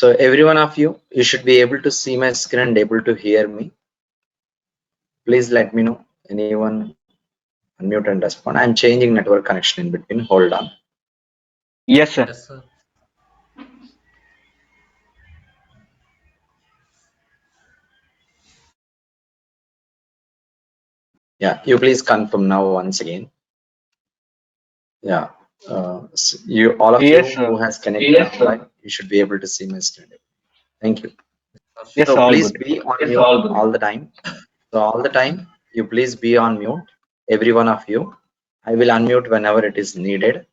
So every one of you should be able to see my screen and able to hear me. Please let me know. Anyone unmute and respond. I'm changing network connection in between. Hold on. Yes, sir. Yes, sir. Yeah, you please confirm now once again. Yeah, you all of you Yes, sir. who has connected online, you should be able to see my screen. Thank you. Yes, So all please good. be on mute all the time. So all the time, you please be on mute. Every one of you, I will unmute whenever it is needed.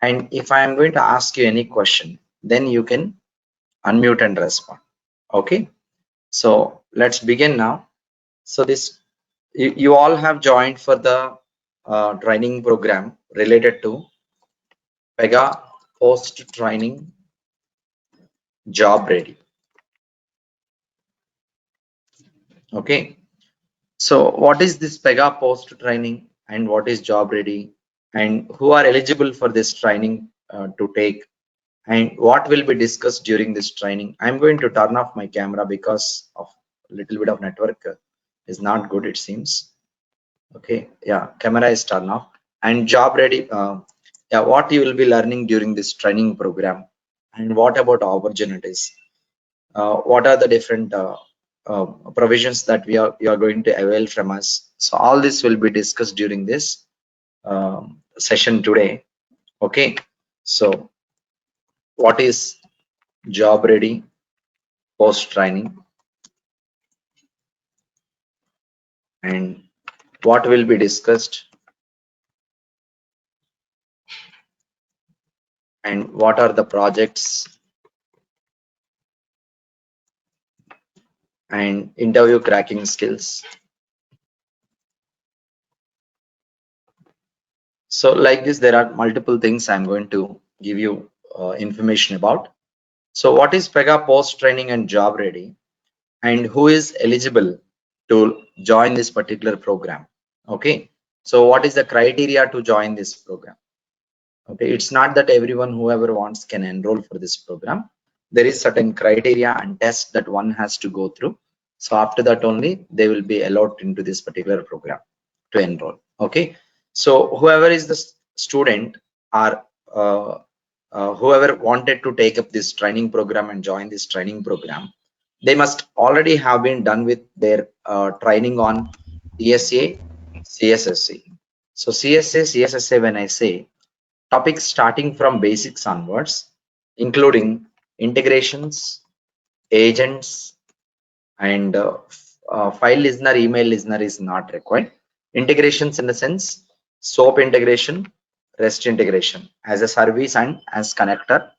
And if I am going to ask you any question, then you can unmute and respond. Okay. So let's begin now. So this you all have joined for the training program related to PEGA Post Training Job Ready. Okay. So what is this PEGA Post Training and what is Job Ready and who are eligible for this training to take and what will be discussed during this training? I'm going to turn off my camera because of a little bit of network is not good, it seems. Okay, yeah, camera is turned off. And Job Ready, yeah, what you will be learning during this training program and what about opportunities? What are the different provisions that you are going to avail from us? So all this will be discussed during this session today. Okay, so what is Job Ready Post Training and what will be discussed and what are the projects and interview cracking skills. So like this, there are multiple things I'm going to give you information about. So what is PEGA Post Training and Job Ready and who is eligible to join this particular program? Okay. So what is the criteria to join this program? Okay. It's not that everyone whoever wants can enroll for this program. There is certain criteria and tests that one has to go through. So after that only they will be allowed into this particular program to enroll. Okay. So whoever is the student or whoever wanted to take up this training program and join this training program, they must already have been done with their training on CSA, CSSA. So CSA, CSSA, when I say topics starting from basics onwards, including integrations, agents, and file listener, email listener is not required. Integrations in the sense SOAP integration, REST integration as a service and as connector,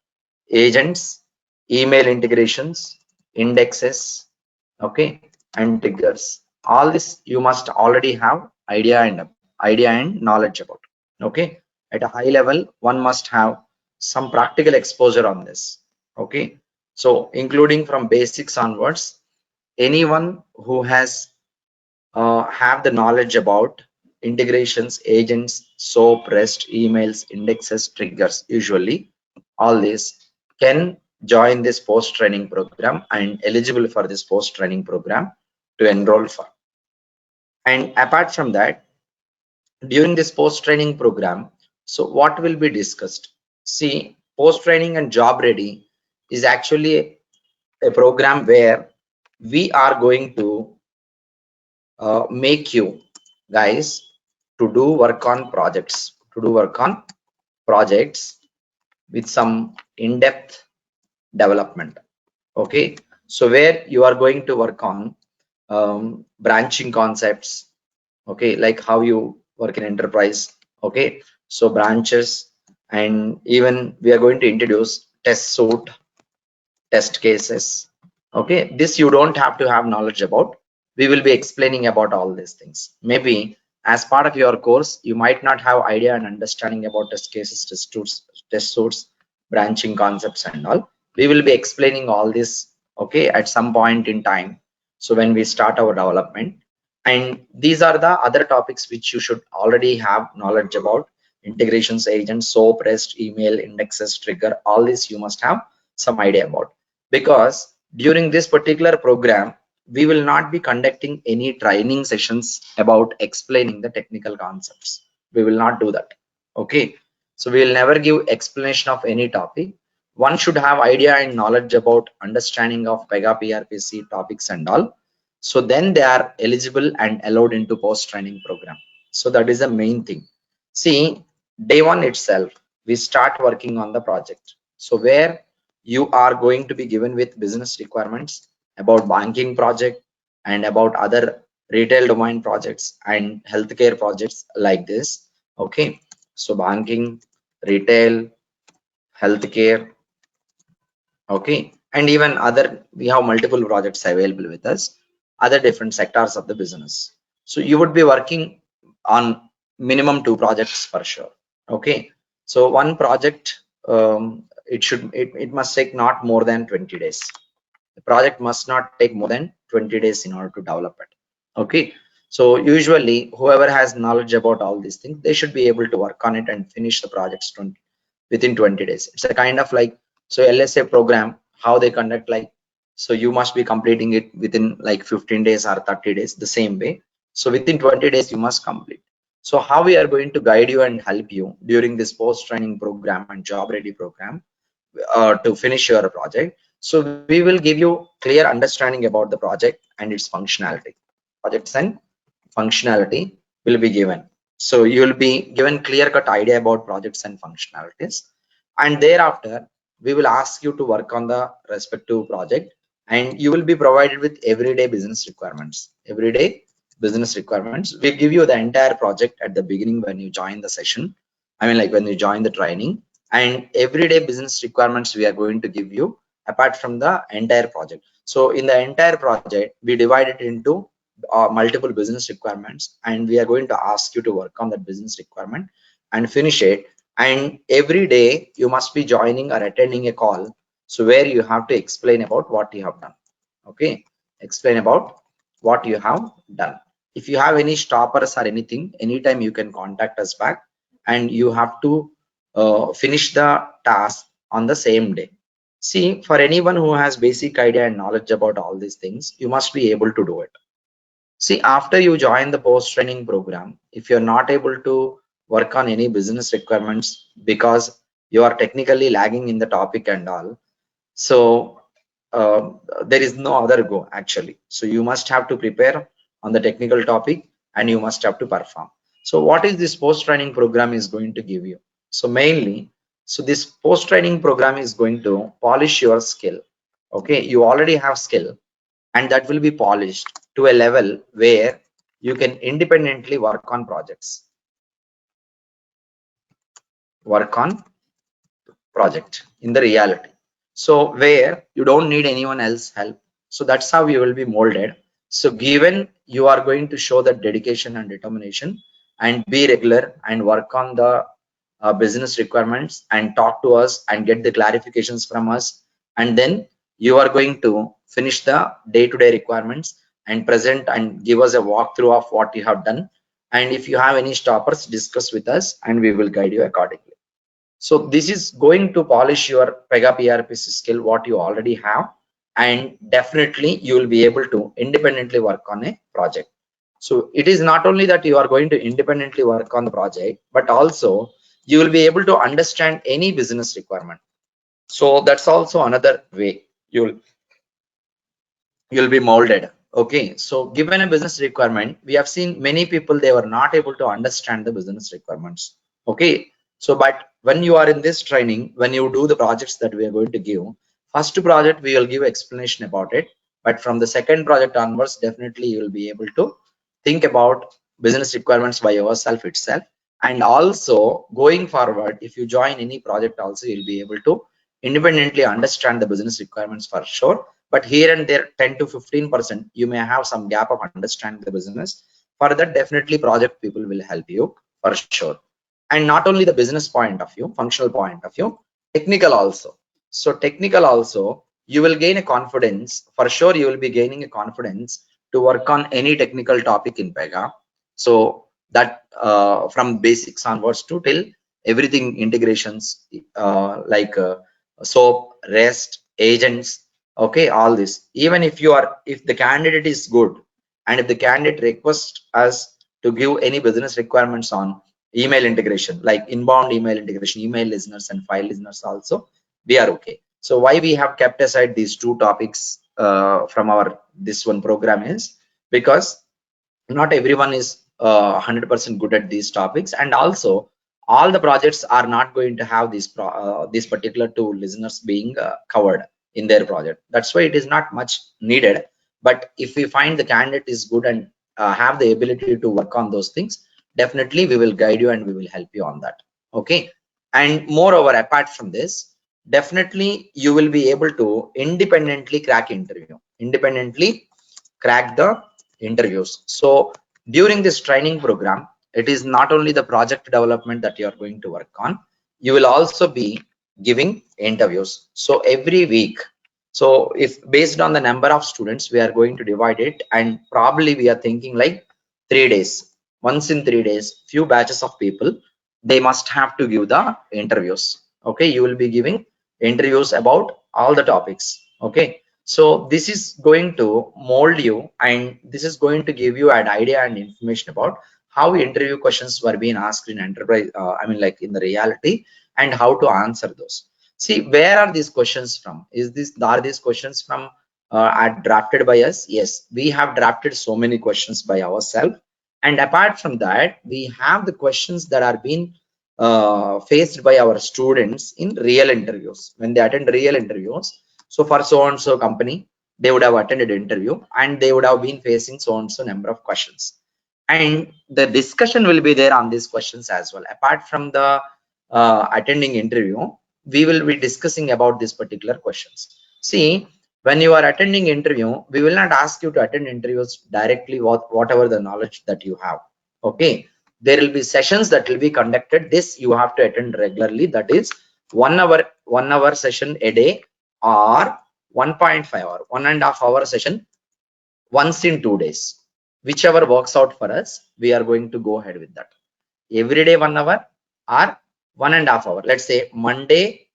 agents, email integrations, indexes, okay, and triggers. All this you must already have idea and knowledge about. Okay, at a high level, one must have some practical exposure on this. Okay, so including from basics onwards, anyone who has have the knowledge about integrations, agents, SOAP, REST, emails, indexes, triggers, usually all these can join this post training program and eligible for this post training program to enroll for. And apart from that, during this post training program, so what will be discussed? See, post training and job ready is actually a program where we are going to make you guys to do work on projects with some in-depth development. Okay, so where you are going to work on branching concepts, okay, like how you work in enterprise. Okay, so branches, and even we are going to introduce test suite, test cases. Okay, this you don't have to have knowledge about. We will be explaining about all these things. Maybe as part of your course you might not have idea and understanding about test cases, test suites, branching concepts and all. We will be explaining all this, okay, at some point in time, so when we start our development. And these are the other topics which you should already have knowledge about: integrations, agents, SOAP, REST, email, indexes, trigger. All this you must have some idea about. because during this particular program, we will not be conducting any training sessions about explaining the technical concepts. We will not do that. Okay. So we will never give explanation of any topic. One should have idea and knowledge about understanding of PEGA PRPC topics and all. So then they are eligible and allowed into post training program. So that is the main thing. See, day one itself, we start working on the project. So where you are going to be given with business requirements about banking project and about other retail domain projects and healthcare projects like this. Okay. So banking, retail, healthcare, okay, and even other, we have multiple projects available with us, other different sectors of the business. So you would be working on minimum two projects for sure. Okay. So one project, it must take not more than 20 days. The project must not take more than 20 days in order to develop it. Okay. So usually whoever has knowledge about all these things, they should be able to work on it and finish the projects within 20 days. It's a kind of like, so LSA program, how they conduct, like, so you must be completing it within like 15 days or 30 days, the same way. So within 20 days you must complete. So how we are going to guide you and help you during this post training program and job ready program, to finish your project. So we will give you clear understanding about the project and its functionality. Projects and functionality will be given. So you will be given clear cut idea about projects and functionalities. And thereafter, we will ask you to work on the respective project, and you will be provided with everyday business requirements. Everyday business requirements. We give you the entire project at the beginning when you join the session. I mean, like when you join the training, and everyday business requirements we are going to give you apart from the entire project. So in the entire project, we divide it into multiple business requirements, and we are going to ask you to work on that business requirement and finish it. And every day you must be joining or attending a call, so where you have to explain about what you have done. Okay. Explain about what you have done. If you have any stoppers or anything, anytime you can contact us back, and you have to finish the task on the same day. See, for anyone who has basic idea and knowledge about all these things, you must be able to do it. See, after you join the post training program, if you're not able to work on any business requirements because you are technically lagging in the topic and all, so uh, there is no other go actually. So you must have to prepare on the technical topic, and you must have to perform. So what is this post training program is going to give you? So mainly, so this post training program is going to polish your skill. Okay, you already have skill, and that will be polished to a level where you can independently work on project in the reality. So where you don't need anyone else help. So that's how you will be molded. So given you are going to show that dedication and determination, and be regular and work on the business requirements and talk to us and get the clarifications from us, and then you are going to finish the day-to-day requirements and present and give us a walkthrough of what you have done. And if you have any stoppers, discuss with us and we will guide you accordingly. So this is going to polish your Pega PRPC skill, what you already have, and definitely you will be able to independently work on a project. So it is not only that you are going to independently work on the project, but also you will be able to understand any business requirement. So that's also another way you'll be molded. Okay, so given a business requirement, we have seen many people, they were not able to understand the business requirements. Okay, so but when you are in this training, when you do the projects that we are going to give, first project we will give explanation about it, but from the second project onwards, definitely you will be able to think about business requirements by yourself itself. And also going forward, if you join any project also, you'll be able to independently understand the business requirements for sure. But here and there, 10 to 15% you may have some gap of understanding the business. For that, definitely project people will help you for sure. And not only the business point of view, functional point of view, technical also. So technical also, you will gain a confidence for sure. You will be gaining a confidence to work on any technical topic in Pega. So that from basics onwards to till everything integrations, like SOAP, REST, agents, Okay, all this. Even if the candidate is good, and if the candidate requests us to give any business requirements on email integration, like inbound email integration, email listeners and file listeners also, we are okay. So why we have kept aside these two topics from our this one program is because not everyone is 100% good at these topics, and also all the projects are not going to have these particular two listeners being covered in their project. That's why it is not much needed. But if we find the candidate is good and have the ability to work on those things, definitely we will guide you and we will help you on that. Okay. And moreover, apart from this, definitely you will be able to independently crack the interviews. So during this training program, it is not only the project development that you are going to work on, you will also be giving interviews. So every week, so if based on the number of students, we are going to divide it, and probably we are thinking like 3 days. Once in 3 days, few batches of people, they must have to give the interviews. Okay, you will be giving interviews about all the topics. Okay, so this is going to mold you, and this is going to give you an idea and information about how interview questions were being asked in enterprise, like in the reality, and how to answer those. See, where are these questions from? Are these questions from are drafted by us? Yes, we have drafted so many questions by ourselves. And apart from that, we have the questions that are being faced by our students in real interviews. When they attend real interviews, so for so and so company, they would have attended interview and they would have been facing so and so number of questions. And the discussion will be there on these questions as well. Apart from the attending interview, we will be discussing about these particular questions. See, when you are attending interview, we will not ask you to attend interviews directly whatever the knowledge that you have. Okay, there will be sessions that will be conducted. This you have to attend regularly. That is 1 hour session a day, or 1.5 hour, 1.5 hour session once in 2 days. Whichever works out for us, we are going to go ahead with that. Every day 1 hour or 1.5 hour. Let's say Monday,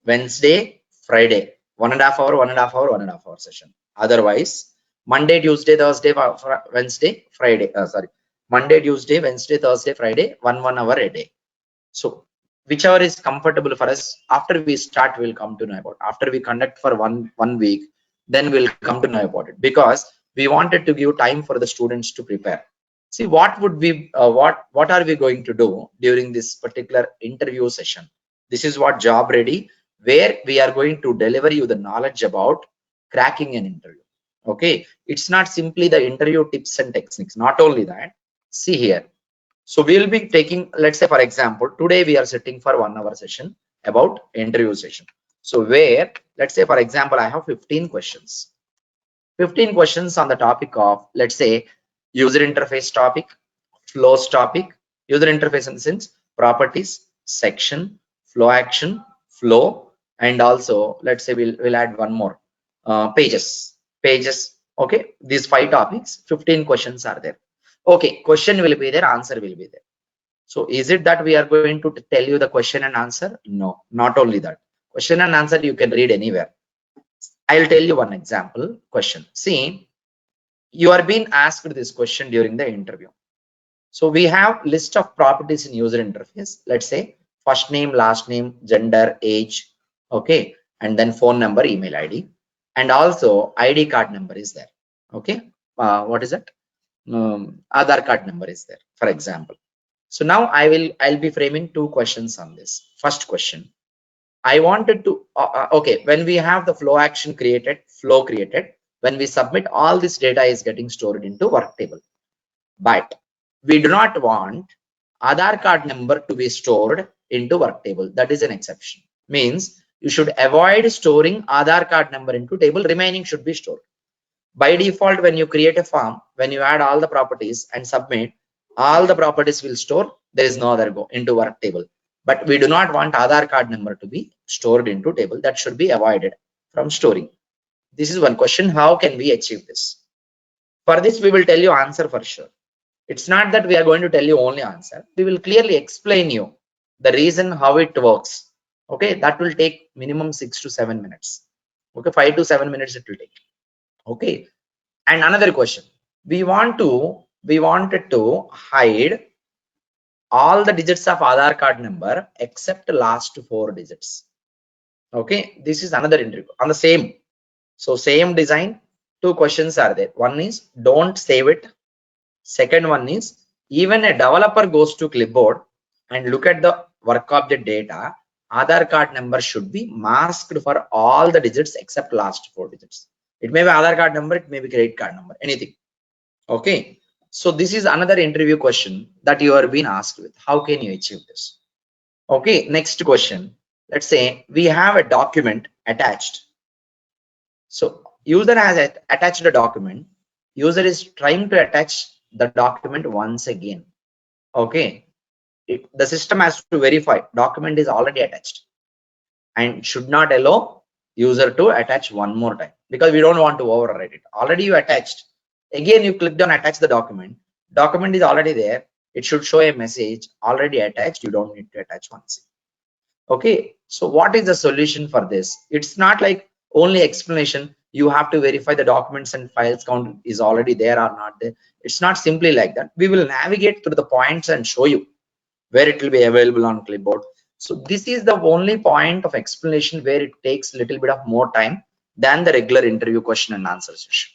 Wednesday, Friday, 1.5 hour, 1.5 hour, 1.5 hour session. Otherwise, Monday, Tuesday, Thursday, Wednesday, Friday. Sorry, Monday, Tuesday, Wednesday, Thursday, Friday, 1 hour a day. So whichever is comfortable for us. After we start, we'll come to know about. After we conduct for one week, then we'll come to know about it, because we wanted to give time for the students to prepare. See, what would we what are we going to do during this particular interview session? This is what job ready, where we are going to deliver you the knowledge about cracking an interview. Okay, it's not simply the interview tips and techniques. Not only that, see here. So we will be taking, let's say for example, today we are sitting for 1 hour session about interview session. So where, let's say for example, I have 15 questions. 15 questions on the topic of, let's say, user interface topic, flows topic, user interface in the sense, properties, section, flow action, flow, and also let's say we'll add one more, pages. Okay, these 5 topics, 15 questions are there. Okay, question will be there, answer will be there. So is it that we are going to tell you the question and answer? No, not only that. Question and answer you can read anywhere. I'll tell you one example question. See, you are being asked this question during the interview. So we have list of properties in user interface. Let's say first name, last name, gender, age, okay, and then phone number, email ID, and also ID card number is there. Okay, what is that? Aadhaar card number is there, for example. So now I'll be framing 2 questions on this. First question, I wanted to okay, when we have the flow created, when we submit, all this data is getting stored into work table. But we do not want Aadhaar card number to be stored into work table. That is an exception. Means you should avoid storing Aadhaar card number into table, remaining should be stored. By default, when you create a form, when you add all the properties and submit, all the properties will store. There is no other go into work table. But we do not want Aadhaar card number to be stored into table. That should be avoided from storing. This is one question. How can we achieve this? For this, we will tell you answer for sure. It's not that we are going to tell you only answer. We will clearly explain you the reason how it works. Okay, that will take minimum 6 to 7 minutes. Okay, 5 to 7 minutes it will take. Okay, and another question, we wanted to hide all the digits of Aadhaar card number except last 4 digits. Okay, this is another interview on the same. So same design, two questions are there. One is don't save it. Second one is even a developer goes to clipboard and look at the work object data, Aadhaar card number should be masked for all the digits except last 4 digits. It may be Aadhaar card number, it may be credit card number, anything. Okay, so this is another interview question that you are being asked with. How can you achieve this? Okay, next question. Let's say we have a document attached. So user has attached a document. User is trying to attach the document once again. Okay, the system has to verify document is already attached and should not allow user to attach one more time because we don't want to overwrite it. Already you attached. Again, you clicked on attach the document. Document is already there. It should show a message already attached. You don't need to attach once. Okay, so what is the solution for this? It's not like only explanation. You have to verify the documents and files count is already there or not there. It's not simply like that. We will navigate through the points and show you where it will be available on clipboard. So this is the only point of explanation where it takes a little bit of more time than the regular interview question and answer session.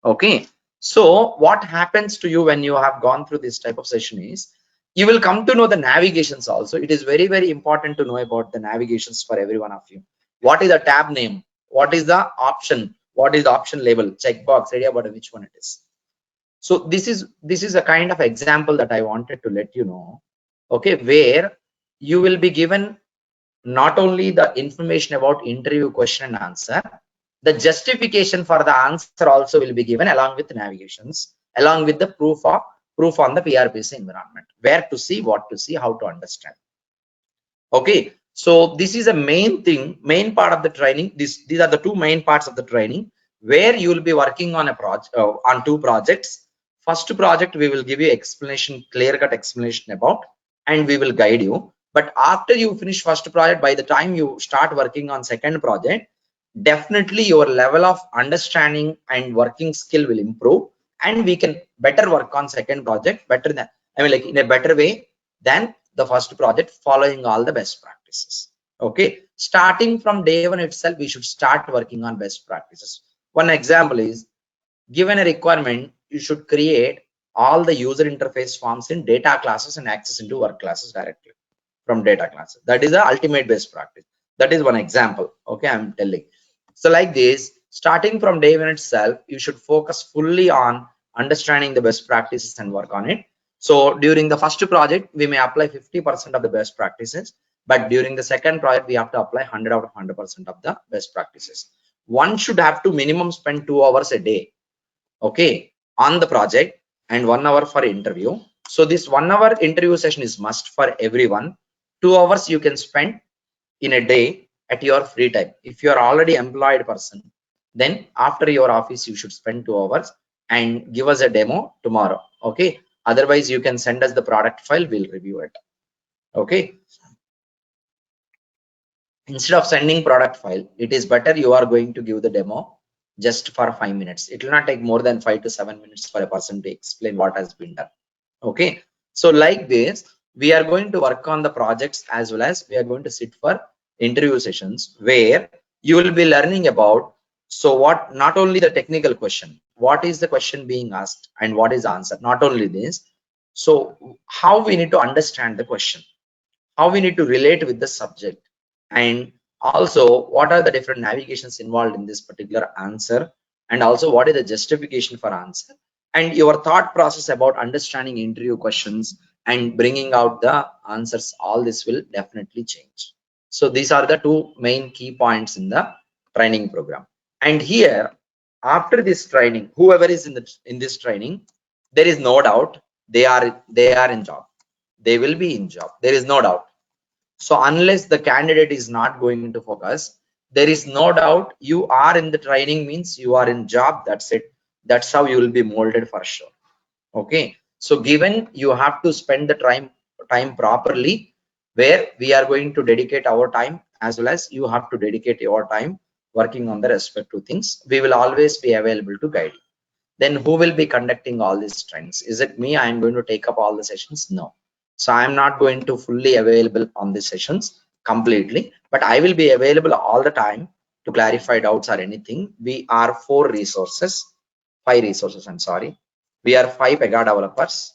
Okay, so what happens to you when you have gone through this type of session is you will come to know the navigations also. It is very, very important to know about the navigations for every one of you. What is the tab name? What is the option? What is the option label? Checkbox, idea about which one it is. So this is a kind of example that I wanted to let you know. Okay, where you will be given not only the information about interview question and answer, the justification for the answer also will be given along with navigations, along with the proof on the PRPC environment, where to see, what to see, how to understand. Okay, so this is a main part of the training. These are the two main parts of the training where you will be working on a project, on two projects. First project we will give you explanation, clear-cut explanation about, and we will guide you. But after you finish first project, by the time you start working on second project, definitely your level of understanding and working skill will improve, and we can better work on second project better than, I mean, like in a better way than the first project, following all the best practices. Okay, starting from day one itself, we should start working on best practices. One example is, given a requirement, you should create all the user interface forms in data classes and access into work classes directly from data classes. That is the ultimate best practice. That is one example. Okay, I'm telling. So like this, starting from day one itself, you should focus fully on understanding the best practices and work on it. So during the first project, we may apply 50% of the best practices, but during the second project, we have to apply 100 out of 100% of the best practices. One should have to minimum spend 2 hours a day, okay, on the project, and 1 hour for interview. So this 1 hour interview session is must for everyone. 2 hours you can spend in a day at your free time. If you are already employed person, then after your office you should spend 2 hours and give us a demo tomorrow. Okay, otherwise you can send us the product file, we'll review it. Okay, instead of sending product file, it is better you are going to give the demo just for 5 minutes. It will not take more than 5 to 7 minutes for a person to explain what has been done. Okay, so like this, we are going to work on the projects as well as we are going to sit for interview sessions where you will be learning about, so what, not only the technical question, what is the question being asked and what is the answer, not only this, so how we need to understand the question, how we need to relate with the subject, and also what are the different navigations involved in this particular answer, and also what is the justification for answer, and your thought process about understanding interview questions and bringing out the answers. All this will definitely change. So these are the two main key points in the training program. And here, after this training, whoever is in this training, there is no doubt they are in job, they will be in job, there is no doubt. So unless the candidate is not going to focus, there is no doubt you are in the training means you are in job. That's it. That's how you will be molded for sure. Okay, so given you have to spend the time properly, where we are going to dedicate our time as well as you have to dedicate your time working on the respective things. We will always be available to guide you. Then who will be conducting all these trainings? Is it me? I am going to take up all the sessions? No. So I am not going to fully available on these sessions completely, but I will be available all the time to clarify doubts or anything. We are five resources, I'm sorry. We are 5 PEGA developers.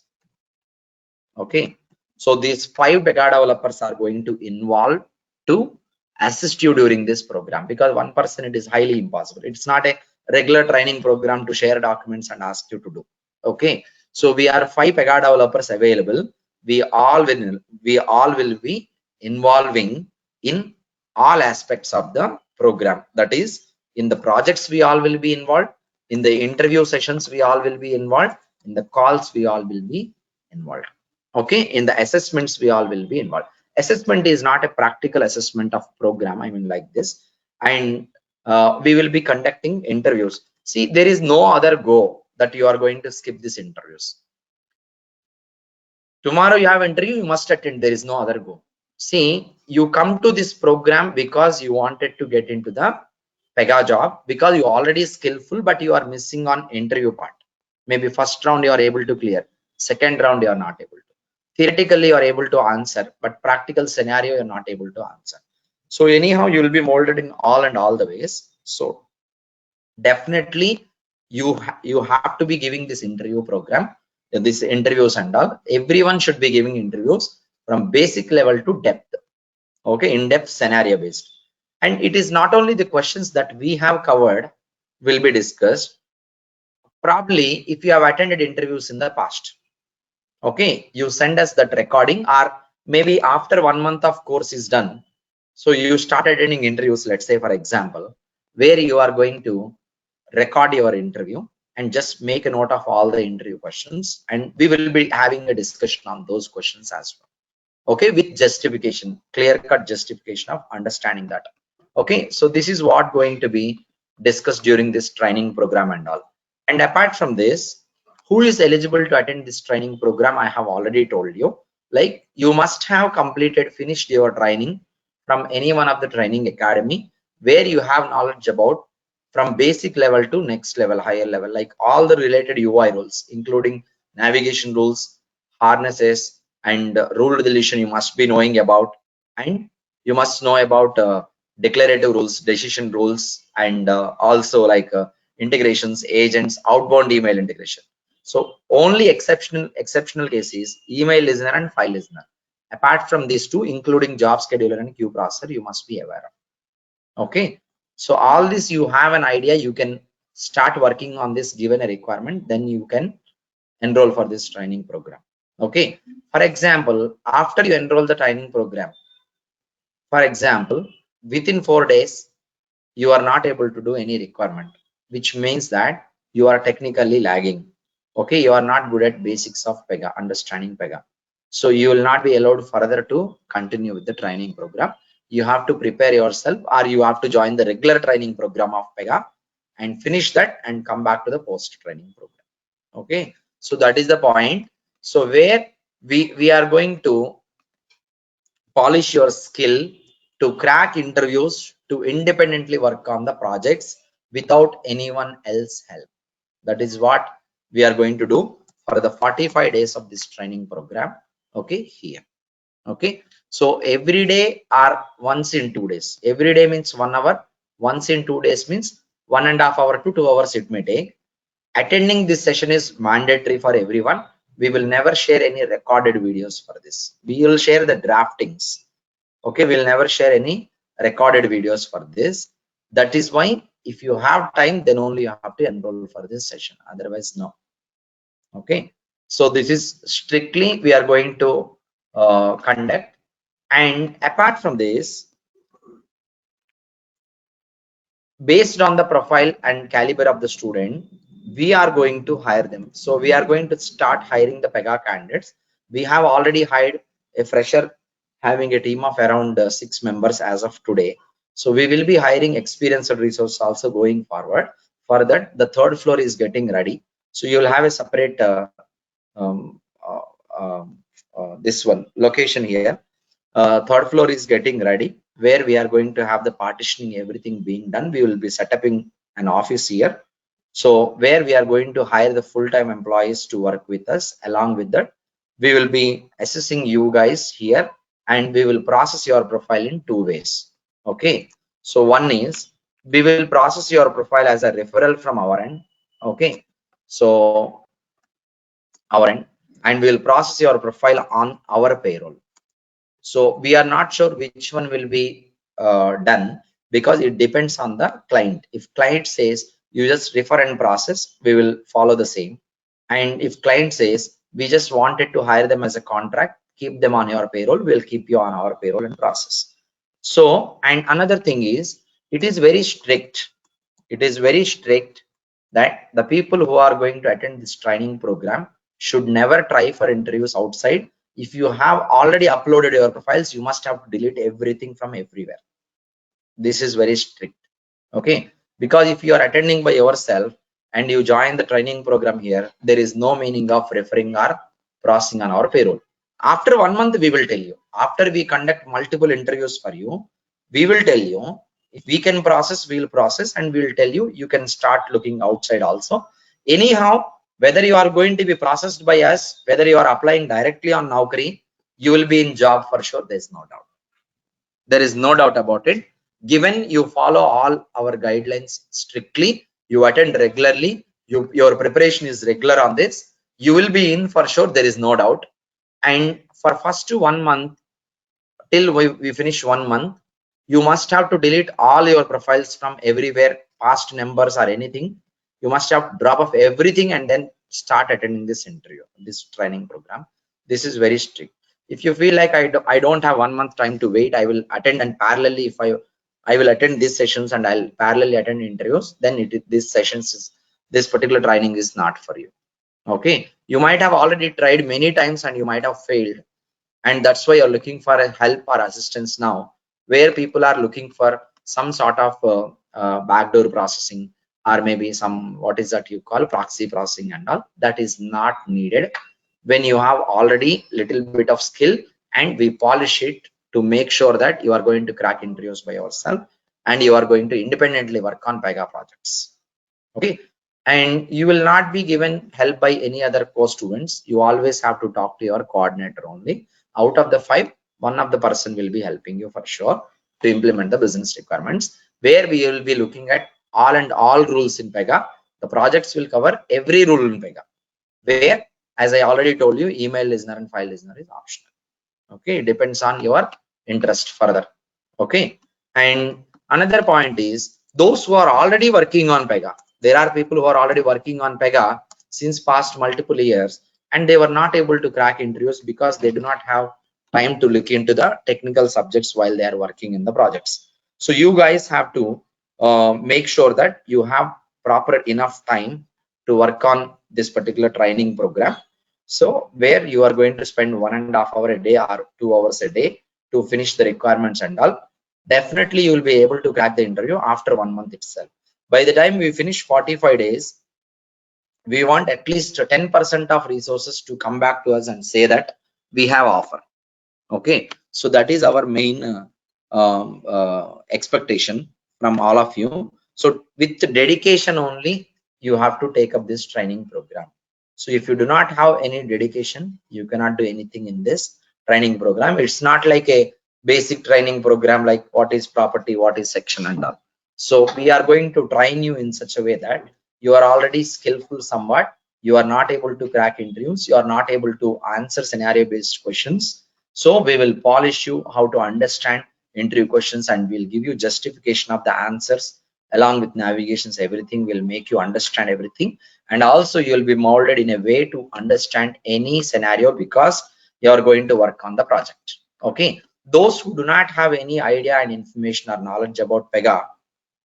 Okay. So these 5 PEGA developers are going to involve to assist you during this program, because one person, it is highly impossible. It's not a regular training program to share documents and ask you to do. Okay. So we are 5 PEGA developers available. We all will be involving in all aspects of the program. That is, in the projects we all will be involved, in the interview sessions we all will be involved, in the calls we all will be involved. Okay, in the assessments we all will be involved. Assessment is not a practical assessment of program, I mean like this. And we will be conducting interviews. See, there is no other go that you are going to skip these interviews. Tomorrow you have interview, you must attend. There is no other go. See, you come to this program because you wanted to get into the PEGA job, because you already skillful, but you are missing on interview part. Maybe first round you are able to clear, second round you are not able to. Theoretically you are able to answer, but practical scenario you are not able to answer. So anyhow, you will be molded in all and all the ways. So definitely you have to be giving this interview program, this interviews and all. Everyone should be giving interviews from basic level to depth. Okay, in-depth scenario based. And it is not only the questions that we have covered will be discussed. Probably if you have attended interviews in the past, okay, you send us that recording, or maybe after 1 month of course is done, so you start attending interviews, let's say for example, where you are going to record your interview and just make a note of all the interview questions, and we will be having a discussion on those questions as well. Okay, with justification, clear cut justification of understanding that. Okay, so this is what going to be discussed during this training program and all. And apart from this, who is eligible to attend this training program? I have already told you, like you must have finished your training from any one of the training academy where you have knowledge about from basic level to next level, higher level, like all the related UI rules, including navigation rules, harnesses, and rule deletion you must be knowing about. And you must know about declarative rules, decision rules, and also like integrations, agents, outbound email integration. So only exceptional cases, email listener and file listener. Apart from these two, including job scheduler and queue processor, you must be aware of. Okay, so all this you have an idea, you can start working on this given a requirement, then you can enroll for this training program. Okay, for example, after you enroll the training program, for example, within 4 days you are not able to do any requirement, which means that you are technically lagging. Okay, you are not good at basics of PEGA, understanding PEGA. So you will not be allowed further to continue with the training program. You have to prepare yourself, or you have to join the regular training program of PEGA and finish that and come back to the post training program. Okay, so that is the point. So where we are going to polish your skill to crack interviews, to independently work on the projects without anyone else help. That is what we are going to do for the 45 days of this training program. Okay, here. Okay, so every day or once in 2 days. Every day means 1 hour, once in 2 days means 1.5 hour to 2 hours it may take. Attending this session is mandatory for everyone. We will never share any recorded videos for this. We will share the draftings. Okay, we'll never share any recorded videos for this. That is why if you have time, then only you have to enroll for this session, otherwise no. Okay, so this is strictly we are going to conduct. And apart from this, based on the profile and caliber of the student, we are going to hire them. So we are going to start hiring the PEGA candidates. We have already hired a fresher having a team of around 6 members as of today. So we will be hiring experienced resource also going forward. For that, the third floor is getting ready. So you will have a separate um, this one location here. Third floor is getting ready. where we are going to have the partitioning, everything being done. We will be setting an office here, so where we are going to hire the full-time employees to work with us. Along with that, we will be assessing you guys here, and we will process your profile in two ways. Okay, so one is we will process your profile as a referral from our end. Okay, so our end, and we will process your profile on our payroll. So we are not sure which one will be done, because it depends on the client. If client says you just refer and process, we will follow the same. And if client says we just wanted to hire them as a contract, keep them on your payroll, we'll keep you on our payroll and process. So, and another thing is, it is very strict. It is very strict that the people who are going to attend this training program should never try for interviews outside. If you have already uploaded your profiles, you must have to delete everything from everywhere. This is very strict. Okay, because if you are attending by yourself and you join the training program here, there is no meaning of referring or processing on our payroll. After 1 month, we will tell you. After we conduct multiple interviews for you, we will tell you. If we can process, we will process, and we will tell you you can start looking outside also. Anyhow, whether you are going to be processed by us, whether you are applying directly on Naukri, you will be in job for sure. There's no doubt. There is no doubt about it. Given you follow all our guidelines strictly, you attend regularly, your preparation is regular on this, you will be in for sure. There is no doubt. And for first 1 month, till we finish 1 month, you must have to delete all your profiles from everywhere, past numbers or anything. You must have to drop off everything and then start attending this interview, this training program. This is very strict. If you feel like I don't have 1 month time to wait, I will attend, and parallelly if I will attend these sessions and I'll parallelly attend interviews, then this sessions is, this particular training is not for you. Okay, you might have already tried many times and you might have failed, and that's why you're looking for a help or assistance now, where people are looking for some sort of backdoor processing, or maybe some, what is that you call, proxy processing and all. That is not needed when you have already little bit of skill, and we polish it to make sure that you are going to crack interviews by yourself, and you are going to independently work on Pega projects. Okay, and you will not be given help by any other co-students. You always have to talk to your coordinator only. Out of the 5, one of the person will be helping you for sure to implement the business requirements, where we will be looking at all and all rules in Pega. The projects will cover every rule in Pega, where, as I already told you, email listener and file listener is optional. Okay, it depends on your interest further. Okay, and another point is, those who are already working on Pega, there are people who are already working on Pega since past multiple years, and they were not able to crack interviews because they do not have time to look into the technical subjects while they are working in the projects. So you guys have to make sure that you have proper enough time to work on this particular training program. So where you are going to spend 1.5 hours a day or 2 hours a day to finish the requirements and all, definitely you will be able to crack the interview after 1 month itself. By the time we finish 45 days, we want at least 10% of resources to come back to us and say that we have offer. Okay, so that is our main expectation from all of you. So with dedication only, you have to take up this training program. So if you do not have any dedication, you cannot do anything in this training program. It's not like a basic training program like what is property, what is section and all. So we are going to train you in such a way that you are already skillful somewhat. You are not able to crack interviews. You are not able to answer scenario based questions. So we will polish you how to understand interview questions, and we'll give you justification of the answers along with navigations. Everything will make you understand everything, and also you'll be molded in a way to understand any scenario, because you are going to work on the project. Okay, those who do not have any idea and information or knowledge about Pega,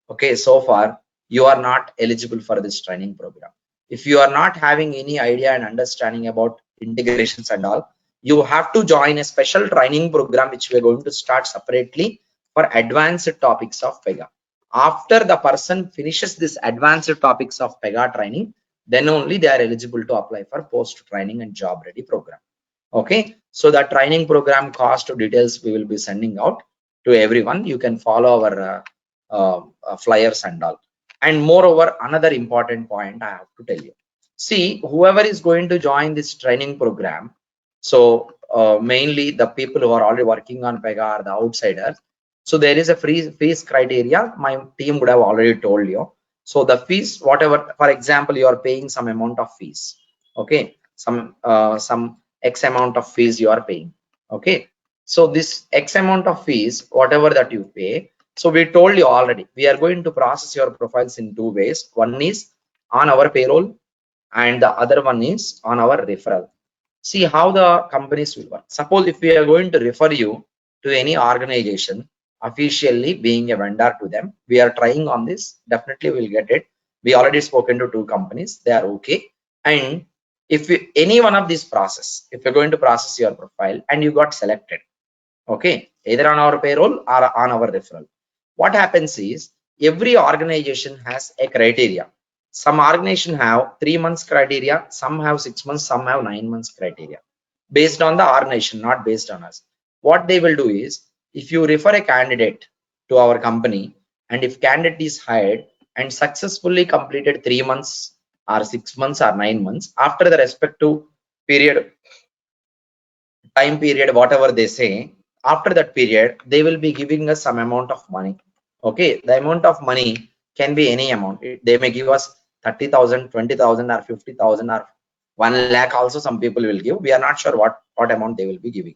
okay, so far you are not eligible for this training program. If you are not having any idea and understanding about integrations and all, you have to join a special training program which we are going to start separately for advanced topics of Pega. After the person finishes this advanced topics of Pega training, then only they are eligible to apply for post training and job ready program. Okay, so the training program cost details we will be sending out. to everyone. You can follow our flyers and all. And moreover, another important point I have to tell you. See, whoever is going to join this training program, so mainly the people who are already working on Pega are the outsiders. So there is a free fees criteria. My team would have already told you. So the fees, whatever, for example, you are paying some amount of fees. Okay, some X amount of fees you are paying. Okay, so this X amount of fees, whatever that you pay. So we told you already, we are going to process your profiles in two ways. One is on our payroll, and the other one is on our referral. See how the companies will work. Suppose if we are going to refer you to any organization officially being a vendor to them, we are trying on this. Definitely we'll get it. We already spoken to two companies. They are okay. And if we, any one of these process, if you're going to process your profile and you got selected, okay, either on our payroll or on our referral, what happens is every organization has a criteria. Some organization have 3 months criteria, some have 6 months, some have 9 months criteria, based on the organization, not based on us. What they will do is, if you refer a candidate to our company, and if candidate is hired and successfully completed 3 months or 6 months or 9 months, after the respective period, time period, whatever they say, after that period they will be giving us some amount of money. Okay, the amount of money can be any amount. They may give us 30,000, 20,000, or 50,000, or 1 lakh also some people will give. We are not sure what amount they will be giving.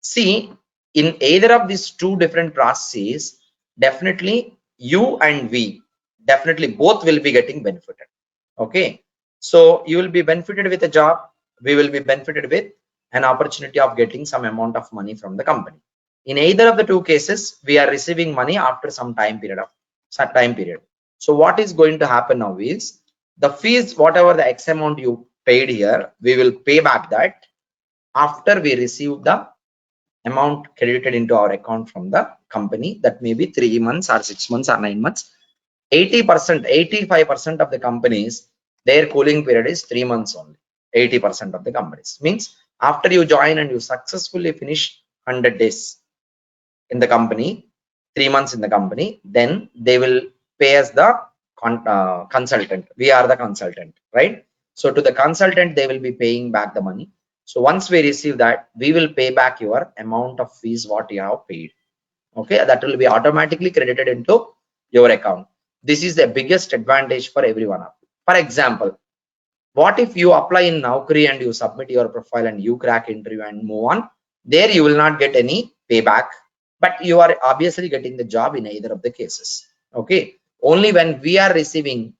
See, in either of these two different processes, definitely you and we, definitely both will be getting benefited. Okay, so you will be benefited with a job, we will be benefited with an opportunity of getting some amount of money from the company. In either of the two cases, we are receiving money after some time period. So what is going to happen now is, the fees, whatever the X amount you paid here, we will pay back that after we receive the amount credited into our account from the company. That may be 3 months or 6 months or 9 months. 80%, 85% of the companies, their cooling period is 3 months only. 80% of the companies means, after you join and you successfully finish 100 days in the company, 3 months in the company, then they will pay us the consultant. We are the consultant, right? So to the consultant they will be paying back the money. So once we receive that, we will pay back your amount of fees what you have paid. Okay, that will be automatically credited into your account. This is the biggest advantage for everyone. For example, what if you apply in Naukri and you submit your profile and you crack interview and move on? There you will not get any payback, but you are obviously getting the job in either of the cases. Okay, only when we are receiving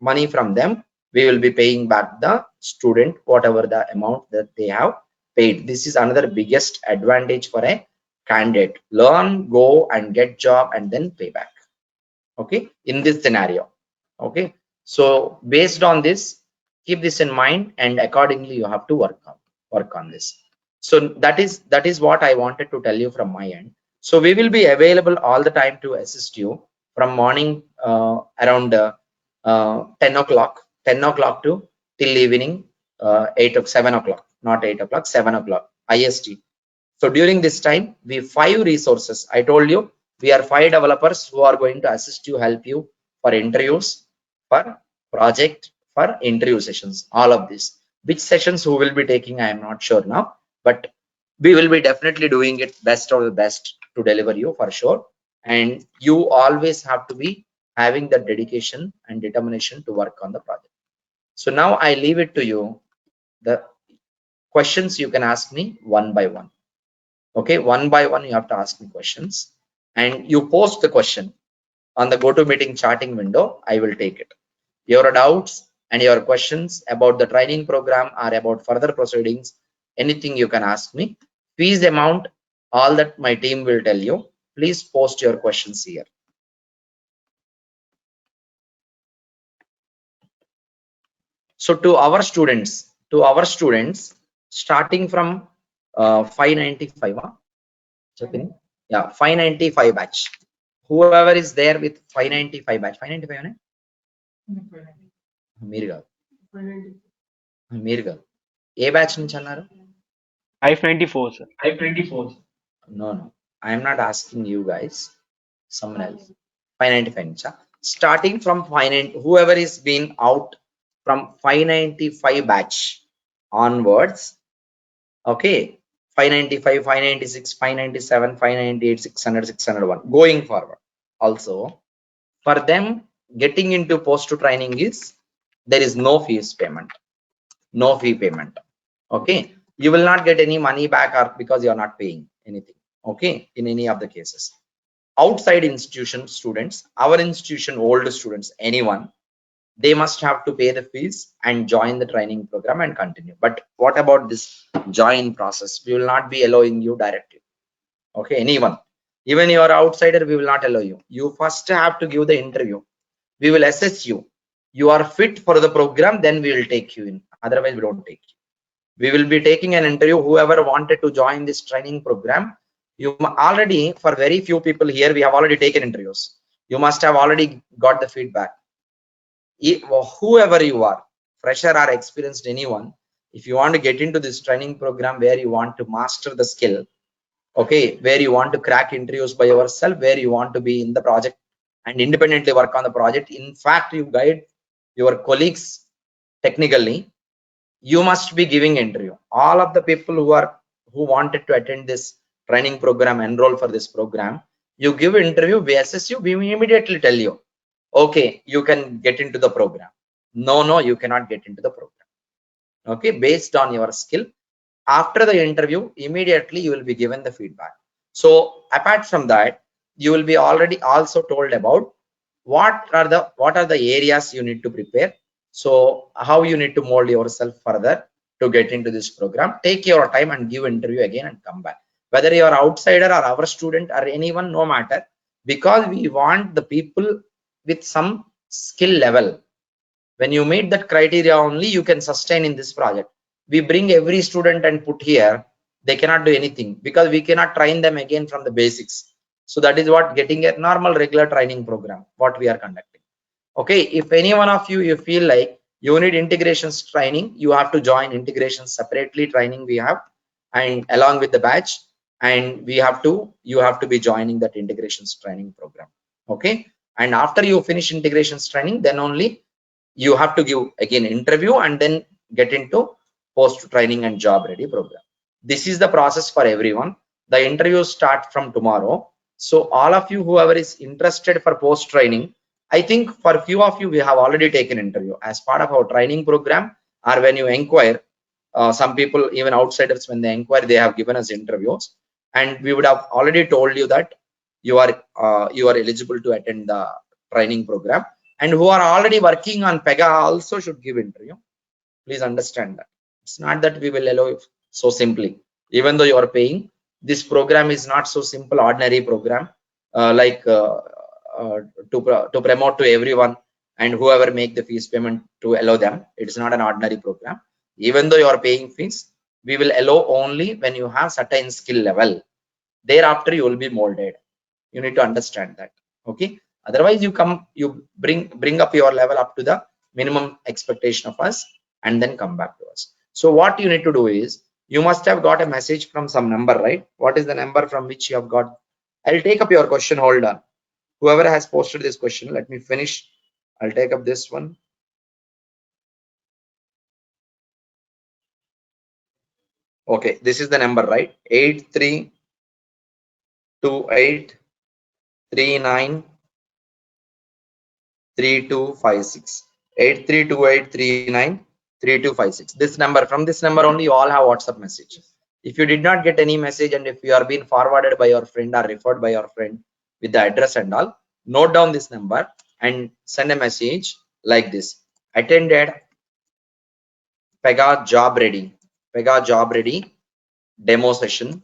money from them, we will be paying back the student whatever the amount that they have paid. This is another biggest advantage for a candidate. Learn, go and get job and then pay back. Okay, in this scenario. Okay, so based on this, keep this in mind, and accordingly you have to work on this. So that is what I wanted to tell you from my end. So we will be available all the time to assist you from morning, around 10 o'clock, 10 o'clock to till evening, 8 or 7 o'clock, not 8 o'clock, 7 o'clock IST. So during this time, we 5 resources. I told you, we are 5 developers who are going to assist you, help you for interviews, for project, for interview sessions, all of this. Which sessions who will be taking, I am not sure now, but we will be definitely doing it best of the best to deliver you for sure. And you always have to be having the dedication and determination to work on the project. So now I leave it to you. The questions you can ask me one by one. Okay, one by one you have to ask me questions, and you post the question on the GoToMeeting chatting window. I will take it. Your doubts and your questions about the training program or about further proceedings, anything you can ask me. Fees amount, all that my team will tell you. Please post your questions here. So to our students, starting from 595, yeah, 595 batch. Whoever is there with 595 batch, 595 అనే మీరు కాదు, మీరు కాదు, ఏ batch నుంచి అన్నారు? 594, sir. No no, I am not asking you guys, someone else. 595. Starting from 590, whoever is been out from 595 batch onwards, okay, 595, 596, 597, 598, 600, 601, going forward. Also, for them getting into post training is there is no fees payment, no fee payment. Okay, you will not get any money back or because you are not paying anything. Okay, in any of the cases. Outside institution students, our institution old students, anyone, they must have to pay the fees and join the training program and continue. But what about this join process? We will not be allowing you directly. Okay, anyone, even you are outsider, we will not allow you. You first have to give the interview. We will assess you. You are fit for the program, then we will take you in. Otherwise, we don't take you. We will be taking an interview. Whoever wanted to join this training program, you already, for very few people here, we have already taken interviews. You must have already got the feedback. Whoever you are, fresher or experienced, anyone, if you want to get into this training program where you want to master the skill, okay, where you want to crack interviews by yourself, where you want to be in the project and independently work on the project, in fact you guide your colleagues technically, you must be giving interview. All of the people who wanted to attend this training program, enroll for this program, you give interview, we assess you, we immediately tell you, okay, you can get into the program. No, you cannot get into the program. Okay, based on your skill. After the interview, immediately you will be given the feedback. So apart from that, you will be already also told about what are the areas you need to prepare. So how you need to mold yourself further to get into this program. Take your time and give interview again and come back. Whether you are outsider or our student or anyone, no matter, because we want the people with some skill level. When you meet that criteria only, you can sustain in this project. We bring every student and put here, they cannot do anything because we cannot train them again from the basics. So that is what getting a normal regular training program what we are conducting. Okay, if any one of you feel like you need integrations training, you have to join integration separately training we have, and along with the batch, and you have to be joining that integrations training program. Okay, and after you finish integrations training, then only you have to give again interview and then get into post training and job ready program. This is the process for everyone. The interviews start from tomorrow. So all of you whoever is interested for post training, I think for few of you we have already taken interview as part of our training program, or when you inquire, some people even outsiders when they inquire they have given us interviews, and we would have already told you that you are eligible to attend the training program, and who are already working on PEGA also should give interview. Please understand that it's not that we will allow so simply. Even though you are paying, this program is not so simple ordinary program, like uh, to promote to everyone and whoever make the fees payment to allow them. It's not an ordinary program. Even though you are paying fees, we will allow only when you have certain skill level. Thereafter you will be molded. You need to understand that. Okay, otherwise you bring up your level up to the minimum expectation of us and then come back to us. So what you need to do is, you must have got a message from some number, right? What is the number from which you have got? I'll take up your question. Hold on. Whoever has posted this question, let me finish. I'll take up this one. Okay, this is the number, right? 8328393256. 8328393256. This number, from this number only you all have WhatsApp message. If you did not get any message, and if you are being forwarded by your friend or referred by your friend with the address and all, note down this number and send a message like this: attended Pega job ready demo session.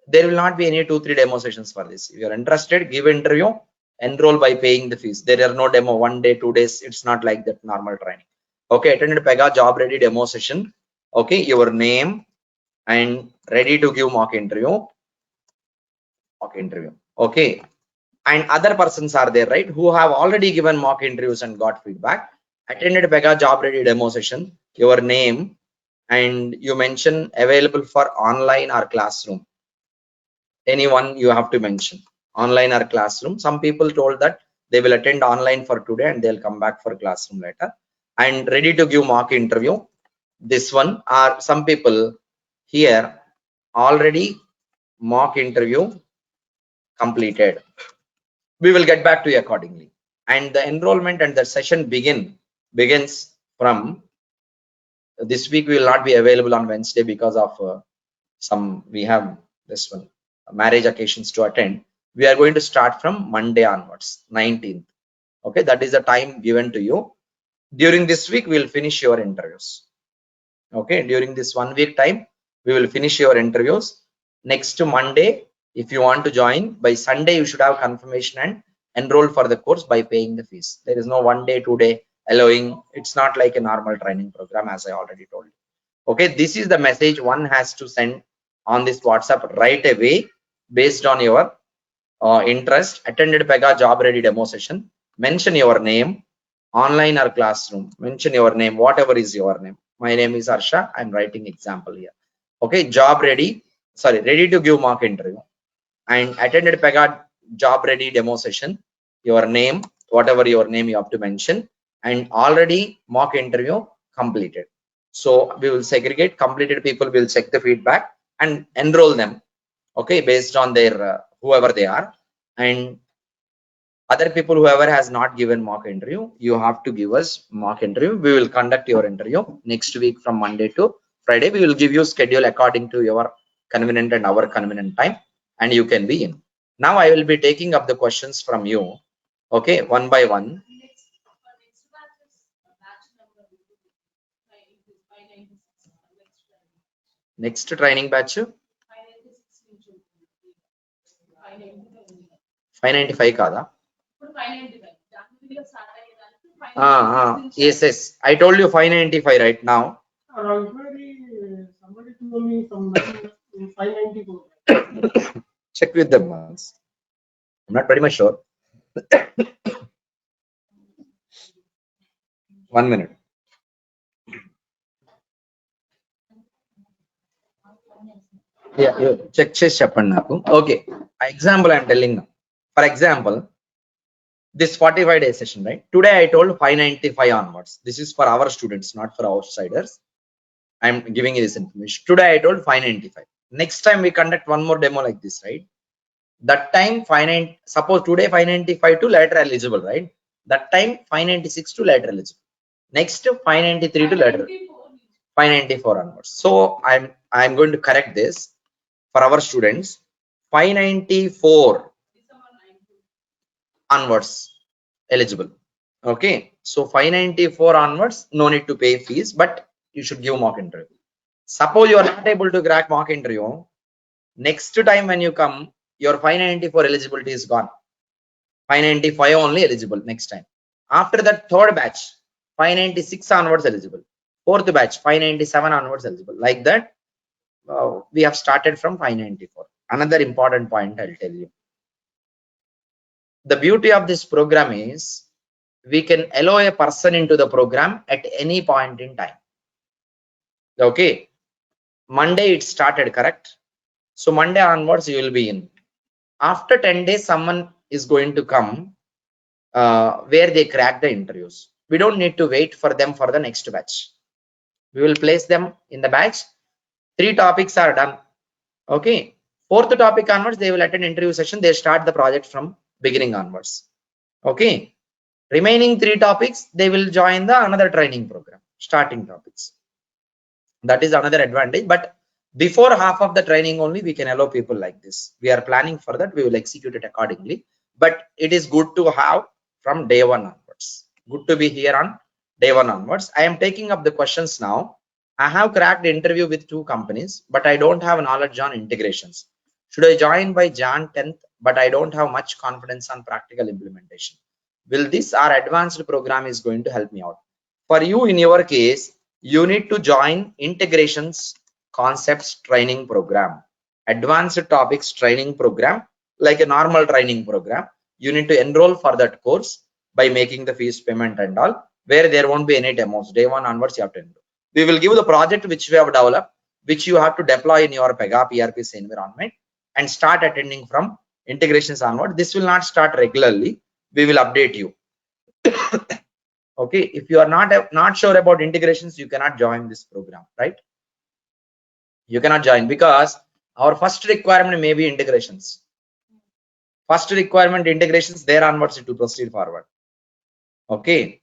There will not be any 2-3 demo sessions for this. If you're interested, give interview, enroll by paying the fees. There are no demo 1 day 2 days. It's not like that normal training. Okay, attended Pega job ready demo session. Okay, your name and ready to give mock interview. Okay, and other persons are there, right, who have already given mock interviews and got feedback. Attended Pega job ready demo session, your name, and you mention available for online or classroom. Anyone you have to mention, online or classroom. Some people told that they will attend online for today and they'll come back for classroom later. And ready to give mock interview. This one are some people here already mock interview completed. We will get back to you accordingly. And the enrollment and the session begins from this week. We will not be available on Wednesday because of we have this one marriage occasions to attend. We are going to start from Monday onwards, 19th. Okay, that is the time given to you. During this week, we will finish your interviews. Okay, during this 1 week time, we will finish your interviews. Next Monday, if you want to join, by Sunday, you should have confirmation and enroll for the course by paying the fees. There is no 1 day, 2 day allowing. It's not like a normal training program, as I already told you. Okay, this is the message one has to send on this WhatsApp right away based on your interest. Attended Pega job ready demo session. Mention your name, online or classroom. Mention your name, whatever is your name. My name is Harsha. I'm writing example here. Okay, ready to give mock interview and attended Pega job ready demo session. Your name, whatever your name you have to mention, and already mock interview completed. So we will segregate completed people. Will check the feedback and enroll them. Okay, based on their whoever they are, and other people whoever has not given mock interview, you have to give us mock interview. We will conduct your interview next week from Monday to Friday. We will give you schedule according to your convenient and our convenient time, and you can be in. Now I will be taking up the questions from you. Okay, one by one. Next training batch 595 kada. Yes, I told you 595 right now. Somebody told me from 594. Check with them once. I'm not very much sure. 1 minute. Yeah, check చెప్పండి నాకు. Okay, example I'm telling now. For example, this 45-day session, right? Today I told 595 onwards. This is for our students, not for outsiders. I'm giving you this information. Today I told 595. Next time we conduct one more demo like this, right? That time 590, suppose today 595 to later eligible, right? That time 596 to later eligible. Next 593 to later 594 onwards. So I'm going to correct this for our students. 594 onwards eligible. Okay, so 594 onwards, no need to pay fees, but you should give mock interview. Suppose you are not able to crack mock interview, next time when you come, your 594 eligibility is gone. 595 only eligible next time. After that, third batch 596 onwards eligible. Fourth batch 597 onwards eligible. Like that, we have started from 594. Another important point I'll tell you. The beauty of this program is we can allow a person into the program at any point in time. Okay, Monday it started, correct? So Monday onwards you will be in. After 10 days, someone is going to come where they crack the interviews. We don't need to wait for them for the next batch. We will place them in the batch. 3 topics are done. Okay, 4th topic onwards they will attend interview session. They start the project from beginning onwards. Okay, remaining 3 topics they will join the another training program, starting topics. That is another advantage. But before half of the training only we can allow people like this. We are planning for that. We will execute it accordingly. But it is good to have from day 1 onwards. Good to be here on day 1 onwards. I am taking up the questions now. I have cracked interview with 2 companies, but I don't have knowledge on integrations. Should I join by Jan 10th, but I don't have much confidence on practical implementation? Will this our advanced program is going to help me out? For you, in your case, you need to join integrations concepts training program, advanced topics training program, like a normal training program. You need to enroll for that course by making the fees payment and all, where there won't be any demos. Day 1 onwards you have to enroll. We will give the project which we have developed, which you have to deploy in your Pega PRPC environment. and start attending from integrations onward. This will not start regularly. We will update you. Okay, if you are not sure about integrations, you cannot join this program, right? You cannot join because our first requirement may be integrations. First requirement integrations, there onwards it will proceed forward. Okay.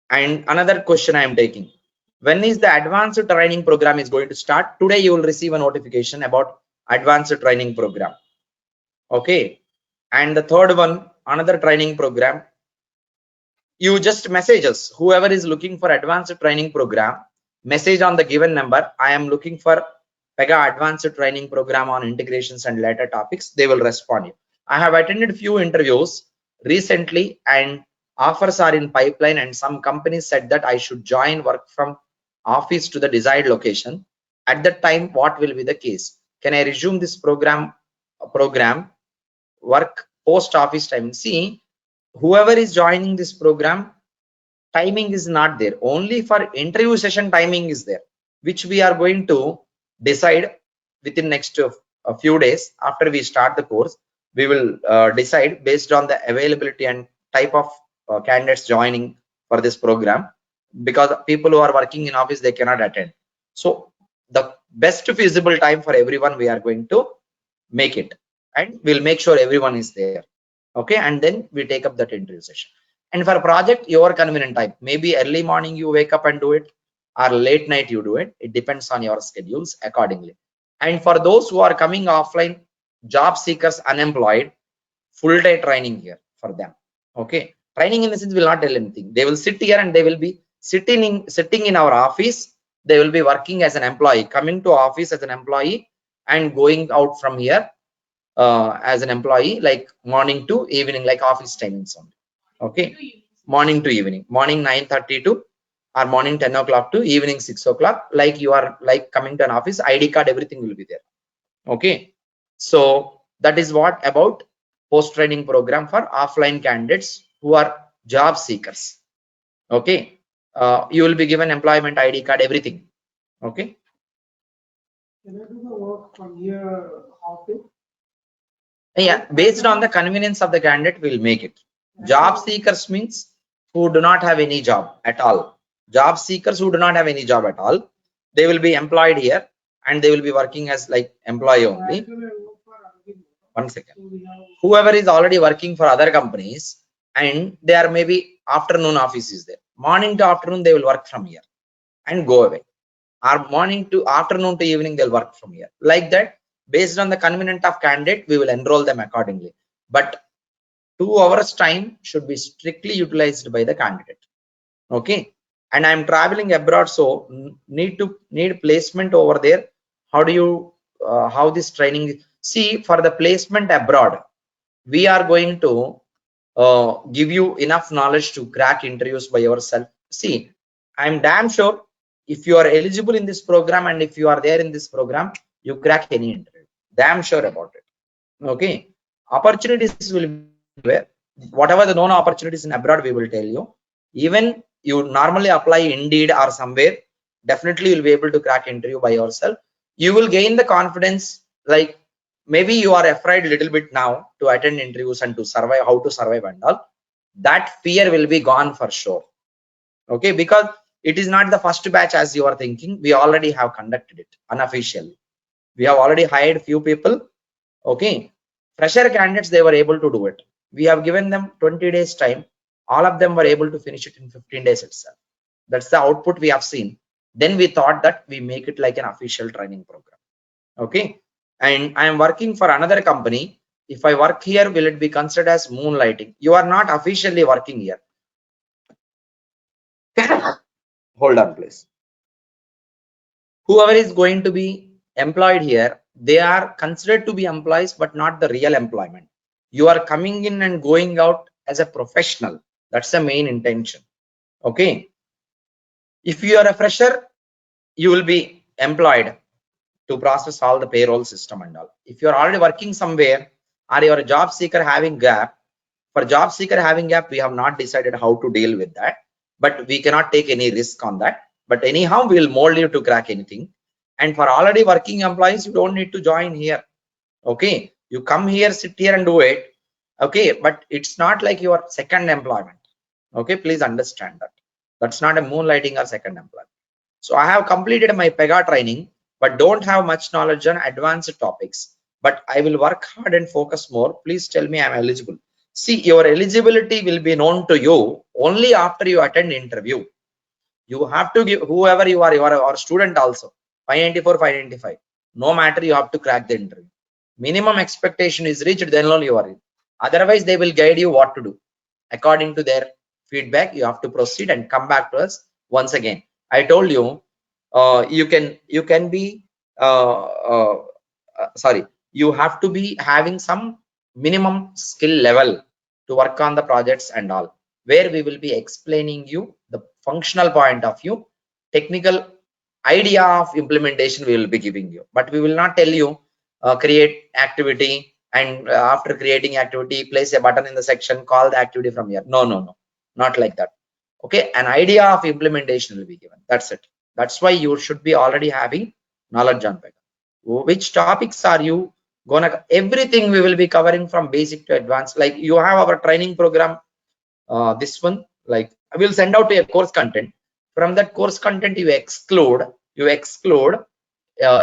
And another question I am taking, when is the advanced training program is going to start? Today you will receive a notification about advanced training program. Okay. And the third one, another training program, you just message us. Whoever is looking for advanced training program, message on the given number. I am looking for PEGA advanced training program on integrations and later topics. They will respond you. I have attended few interviews recently and offers are in pipeline, and some companies said that I should join work from office to the desired location. At that time, what will be the case? Can I resume this program work post office time? See, whoever is joining this program, timing is not there. Only for interview session timing is there, which we are going to decide within next a few days. After we start the course, we will decide based on the availability and type of candidates joining for this program, because people who are working in office, they cannot attend. So the best feasible time for everyone, we are going to make it, and we'll make sure everyone is there. Okay, and then we take up that interview session. And for project, your convenient time, maybe early morning you wake up and do it, or late night you do it. It depends on your schedules accordingly. And for those who are coming offline, job seekers, unemployed, full day training here for them. Okay, training in the sense will not tell anything. They will sit here and they will be sitting in our office. They will be working as an employee, coming to office as an employee and going out from here as an employee, like morning to evening, like office timings only. Okay, morning to evening, morning 9:30 to, or morning 10 o'clock to evening 6 o'clock, like you are like coming to an office. ID card, everything will be there. Okay, so that is what about post training program for offline candidates who are job seekers. Okay, you will be given employment ID card, everything. Okay, Can I do the work from here office? yeah, based on the convenience of the candidate, we'll make it. Job seekers means who do not have any job at all. Job seekers who do not have any job at all, they will be employed here and they will be working as like employee only. Actually, I work for Arvind. 1 second. So we have Whoever is already working for other companies and they are maybe afternoon office is there. Morning to afternoon, they will work from here and go away. Or morning to afternoon to evening, they'll work from here. Like that, based on the convenience of candidate, we will enroll them accordingly. But 2 hours time should be strictly utilized by the candidate. Okay, and I'm traveling abroad, so need placement over there. How do you how this training? See, for the placement abroad, we are going to give you enough knowledge to crack interviews by yourself. See, I'm damn sure if you are eligible in this program and if you are there in this program, you crack any interview. Damn sure about it. Okay, opportunities will be where, whatever the known opportunities in abroad, we will tell you. Even you normally apply Indeed or somewhere, definitely you'll be able to crack interview by yourself. You will gain the confidence, like maybe you are afraid a little bit now to attend interviews and to survive, how to survive and all. That fear will be gone for sure. Okay, because it is not the first batch as you are thinking. We already have conducted it unofficially. We have already hired few people. Okay, fresher candidates, they were able to do it. We have given them 20 days time. All of them were able to finish it in 15 days itself. That's the output we have seen. Then we thought that we make it like an official training program. Okay, and I am working for another company. If I work here, will it be considered as moonlighting? You are not officially working here. Hold on, please. Whoever is going to be employed here, they are considered to be employees, but not the real employment. You are coming in and going out as a professional. That's the main intention. Okay, if you are a fresher, you will be employed to process all the payroll system and all. If you are already working somewhere or you are a job seeker having gap, for job seeker having gap, we have not decided how to deal with that, but we cannot take any risk on that. But anyhow, we will mold you to crack anything. And for already working employees, you don't need to join here. Okay, you come here, sit here and do it. Okay, but it's not like your second employment. Okay, please understand that. That's not a moonlighting or second employment. So I have completed my PEGA training, but don't have much knowledge on advanced topics. But I will work hard and focus more. Please tell me I'm eligible. See, your eligibility will be known to you only after you attend interview. You have to give whoever you are or student also 594, 595. No matter, you have to crack the interview. Minimum expectation is reached, then only you are in. Otherwise, they will guide you what to do according to their feedback. You have to proceed and come back to us once again. I told you, you can be sorry, you have to be having some minimum skill level to work on the projects and all, where we will be explaining you the functional point of view, technical idea of implementation we will be giving you, but we will not tell you create activity and after creating activity place a button in the section, call the activity from here. No, no, no, not like that. Okay, an idea of implementation will be given. That's it. That's why you should be already having knowledge on Pega. Which topics are you gonna? Everything we will be covering from basic to advanced. Like you have our training program. This one, like I will send out a course content. From that course content, you exclude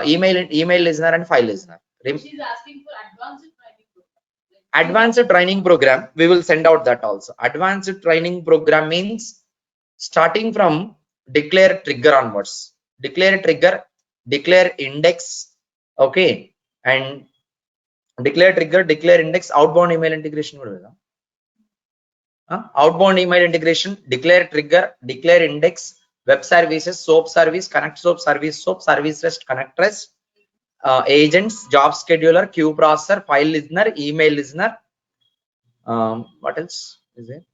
email listener and file listener. She's asking for Advanced training program, we will send out that also. Advanced training program means starting from declare trigger onwards. Declare trigger, declare index, okay, and declare trigger, declare index, outbound email integration. Outbound email integration, declare trigger, declare index, web services, soap service, connect soap, service rest, connect rest, agents, job scheduler, queue processor, file listener, email listener. What else is there?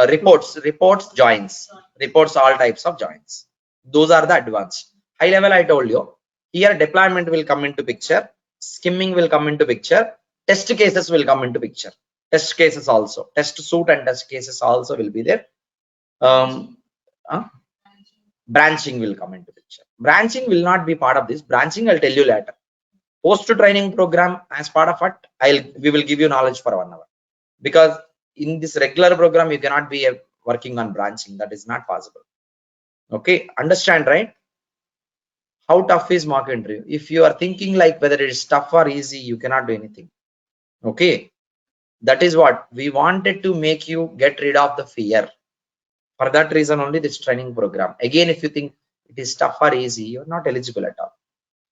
Reports, reports, all types of joins. Those are the advanced. High level, I told you. Here deployment will come into picture, skimming will come into picture, test cases will come into picture. Test cases also, test suite and test cases also will be there. Branching will come into picture. Branching will not be part of this. Branching I'll tell you later. Post training program, as part of it, we will give you knowledge for 1 hour, because in this regular program you cannot be working on branching. That is not possible. Okay, understand, right? How tough is mock interview? If you are thinking like whether it is tough or easy, you cannot do anything. Okay, that is what we wanted to make you get rid of the fear. For that reason only this training program. Again, if you think it is tough or easy, you're not eligible at all.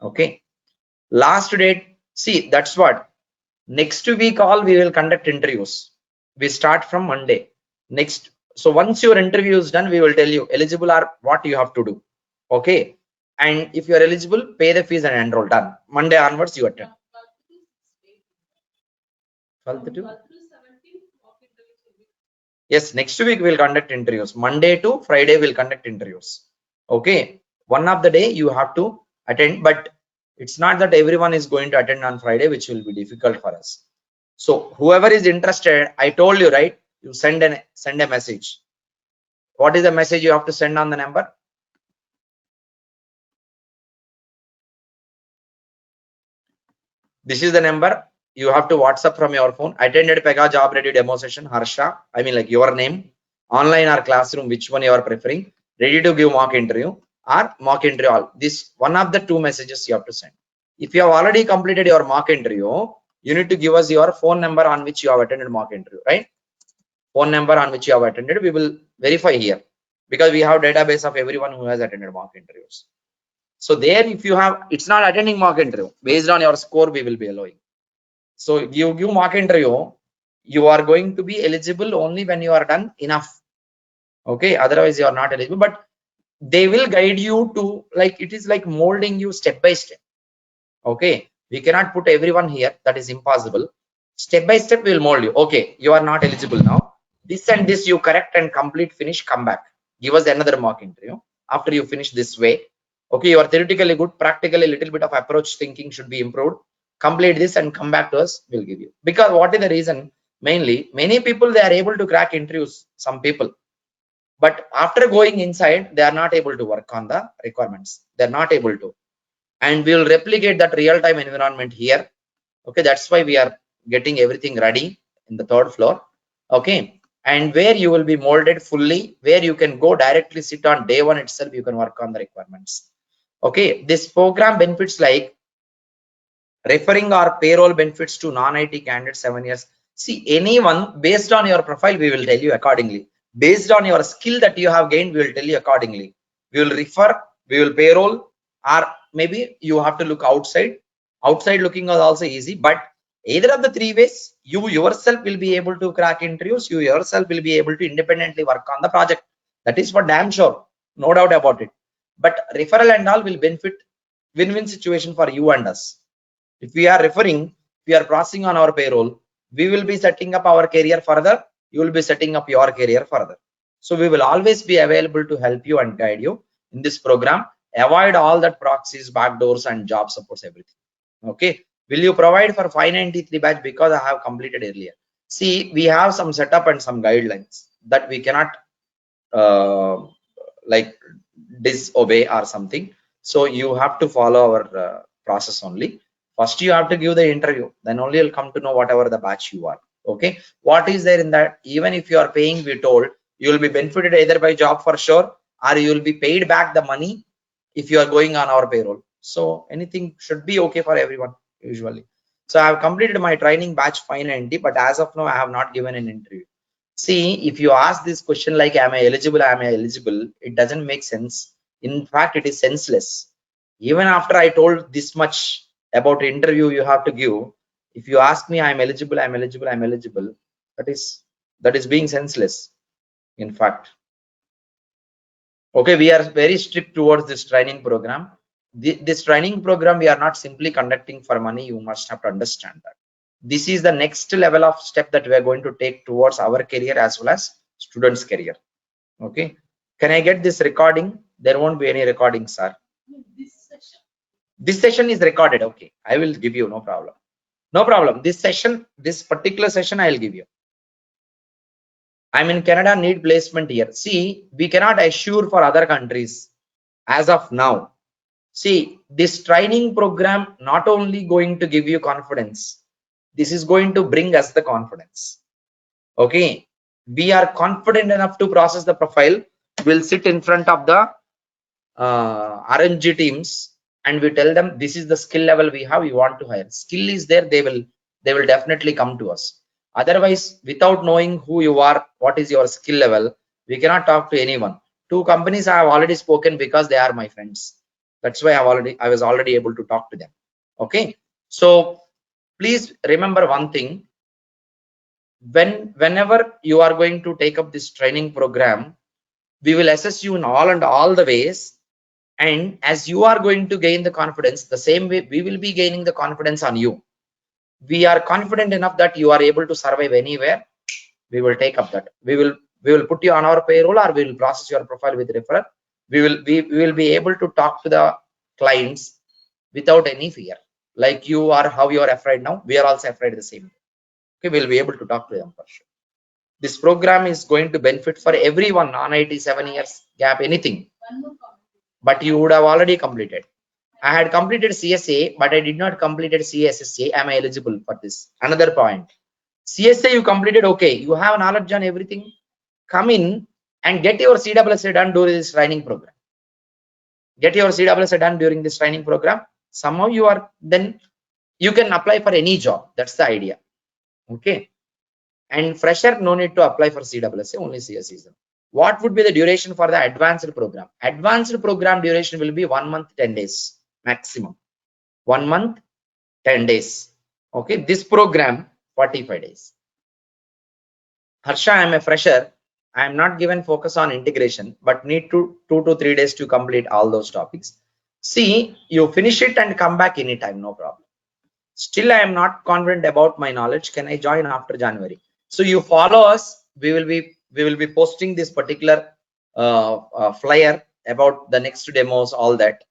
Okay, last date, see, that's what next week all we will conduct interviews. We start from Monday next. So once your interview is done, we will tell you eligible or what you have to do. Okay, and if you are eligible, pay the fees and enroll. Done. Monday onwards you attend. 12th to? Yes, next week we'll conduct interviews. Monday to Friday we'll conduct interviews. Okay, one of the day you have to attend, but it's not that everyone is going to attend on Friday, which will be difficult for us. So whoever is interested, I told you, right? You send a message. What is the message you have to send on the number? This is the number. You have to WhatsApp from your phone. Attended Pega job ready demo session, Harsha. I mean like your name, online or classroom, which one you are preferring. Ready to give mock interview or mock interview all. This one of the two messages you have to send. If you have already completed your mock interview, you need to give us your phone number on which you have attended mock interview, right? Phone number on which you have attended, we will verify here, because we have database of everyone who has attended mock interviews. So there, if you have, it's not attending mock interview, based on your score we will be allowing. So you give mock interview, you are going to be eligible only when you are done enough. Okay, otherwise you are not eligible, but they will guide you to, like, it is like molding you step by step. Okay, we cannot put everyone here, that is impossible. Step by step we will mold you. Okay, you are not eligible now, this and this you correct and complete, finish, come back, give us another mock interview after you finish this way. Okay, you are theoretically good, practically a little bit of approach thinking should be improved. Complete this and come back to us, we'll give you. Because what is the reason? Mainly, many people, they are able to crack interviews, some people, but after going inside they are not able to work on the requirements. They're not able to. And we will replicate that real-time environment here. Okay, that's why we are getting everything ready in the third floor. Okay, and where you will be molded fully, where you can go directly sit on day one itself, you can work on the requirements. Okay, this program benefits like referring our payroll benefits to non-IT candidates 7 years. See, anyone based on your profile, we will tell you accordingly. Based on your skill that you have gained, we will tell you accordingly. We will refer, we will payroll, or maybe you have to look outside. Outside looking is also easy, but either of the three ways, you yourself will be able to crack interviews. You yourself will be able to independently work on the project. That is for damn sure, no doubt about it. But referral and all will benefit win-win situation for you and us. If we are referring, we are processing on our payroll, we will be setting up our career further. You will be setting up your career further. So we will always be available to help you and guide you in this program. Avoid all that proxies, backdoors, and job supports, everything. Okay. Will you provide for 593 batch because I have completed earlier? See, we have some setup and some guidelines that we cannot like disobey or something. So you have to follow our process only. First you have to give the interview, then only you'll come to know whatever the batch you are. Okay, what is there in that? Even if you are paying, we told you will be benefited either by job for sure, or you will be paid back the money if you are going on our payroll. So anything should be okay for everyone usually. So I have completed my training batch 590, but as of now I have not given an interview. See, if you ask this question like, am I eligible? Am I eligible? It doesn't make sense. In fact, it is senseless. Even after I told this much about interview you have to give, if you ask me, I'm eligible, I'm eligible, I'm eligible, that is being senseless. In fact, okay, we are very strict towards this training program. This training program we are not simply conducting for money. You must have to understand that. This is the next level of step that we are going to take towards our career as well as students' career. Okay, can I get this recording? There won't be any recording, sir. This session is recorded. Okay, I will give you, no problem. No problem. This session, this particular session, I will give you. I'm in Canada, need placement here. See, we cannot assure for other countries as of now. See, this training program not only going to give you confidence, this is going to bring us the confidence. Okay, we are confident enough to process the profile. We'll sit in front of the RNG teams and we tell them this is the skill level we have, we want to hire. Skill is there, they will definitely come to us. Otherwise, without knowing who you are, what is your skill level, we cannot talk to anyone. Two companies I have already spoken because they are my friends. That's why I was already able to talk to them. Okay, so please remember one thing. Whenever you are going to take up this training program, we will assess you in all the ways, and as you are going to gain the confidence, the same way we will be gaining the confidence on you. We are confident enough that you are able to survive anywhere. We will take up that. We will put you on our payroll, or we will process your profile with referral. We will be able to talk to the clients without any fear. Like you are, how you are afraid now, we are also afraid the same. Okay, we'll be able to talk to them for sure. This program is going to benefit for everyone, non-IT 7 years gap, anything. But you would have already completed. I had completed CSA, but I did not completed CSSA. Am I eligible for this? Another point. CSA you completed, okay. You have knowledge on everything. Come in and get your CWSA done during this training program. Get your CWSA done during this training program. Somehow you are, then you can apply for any job. That's the idea. Okay. And fresher, no need to apply for CWSA, only CSE is. What would be the duration for the advanced program? Advanced program duration will be 1 month, 10 days maximum. 1 month, 10 days. Okay, this program 45 days. Harsha, I am a fresher. I am not given focus on integration, but need 2 to 3 days to complete all those topics. See, you finish it and come back anytime, no problem. Still, I am not confident about my knowledge. Can I join after January? So you follow us. We will be posting this particular flyer about the next demos, all that.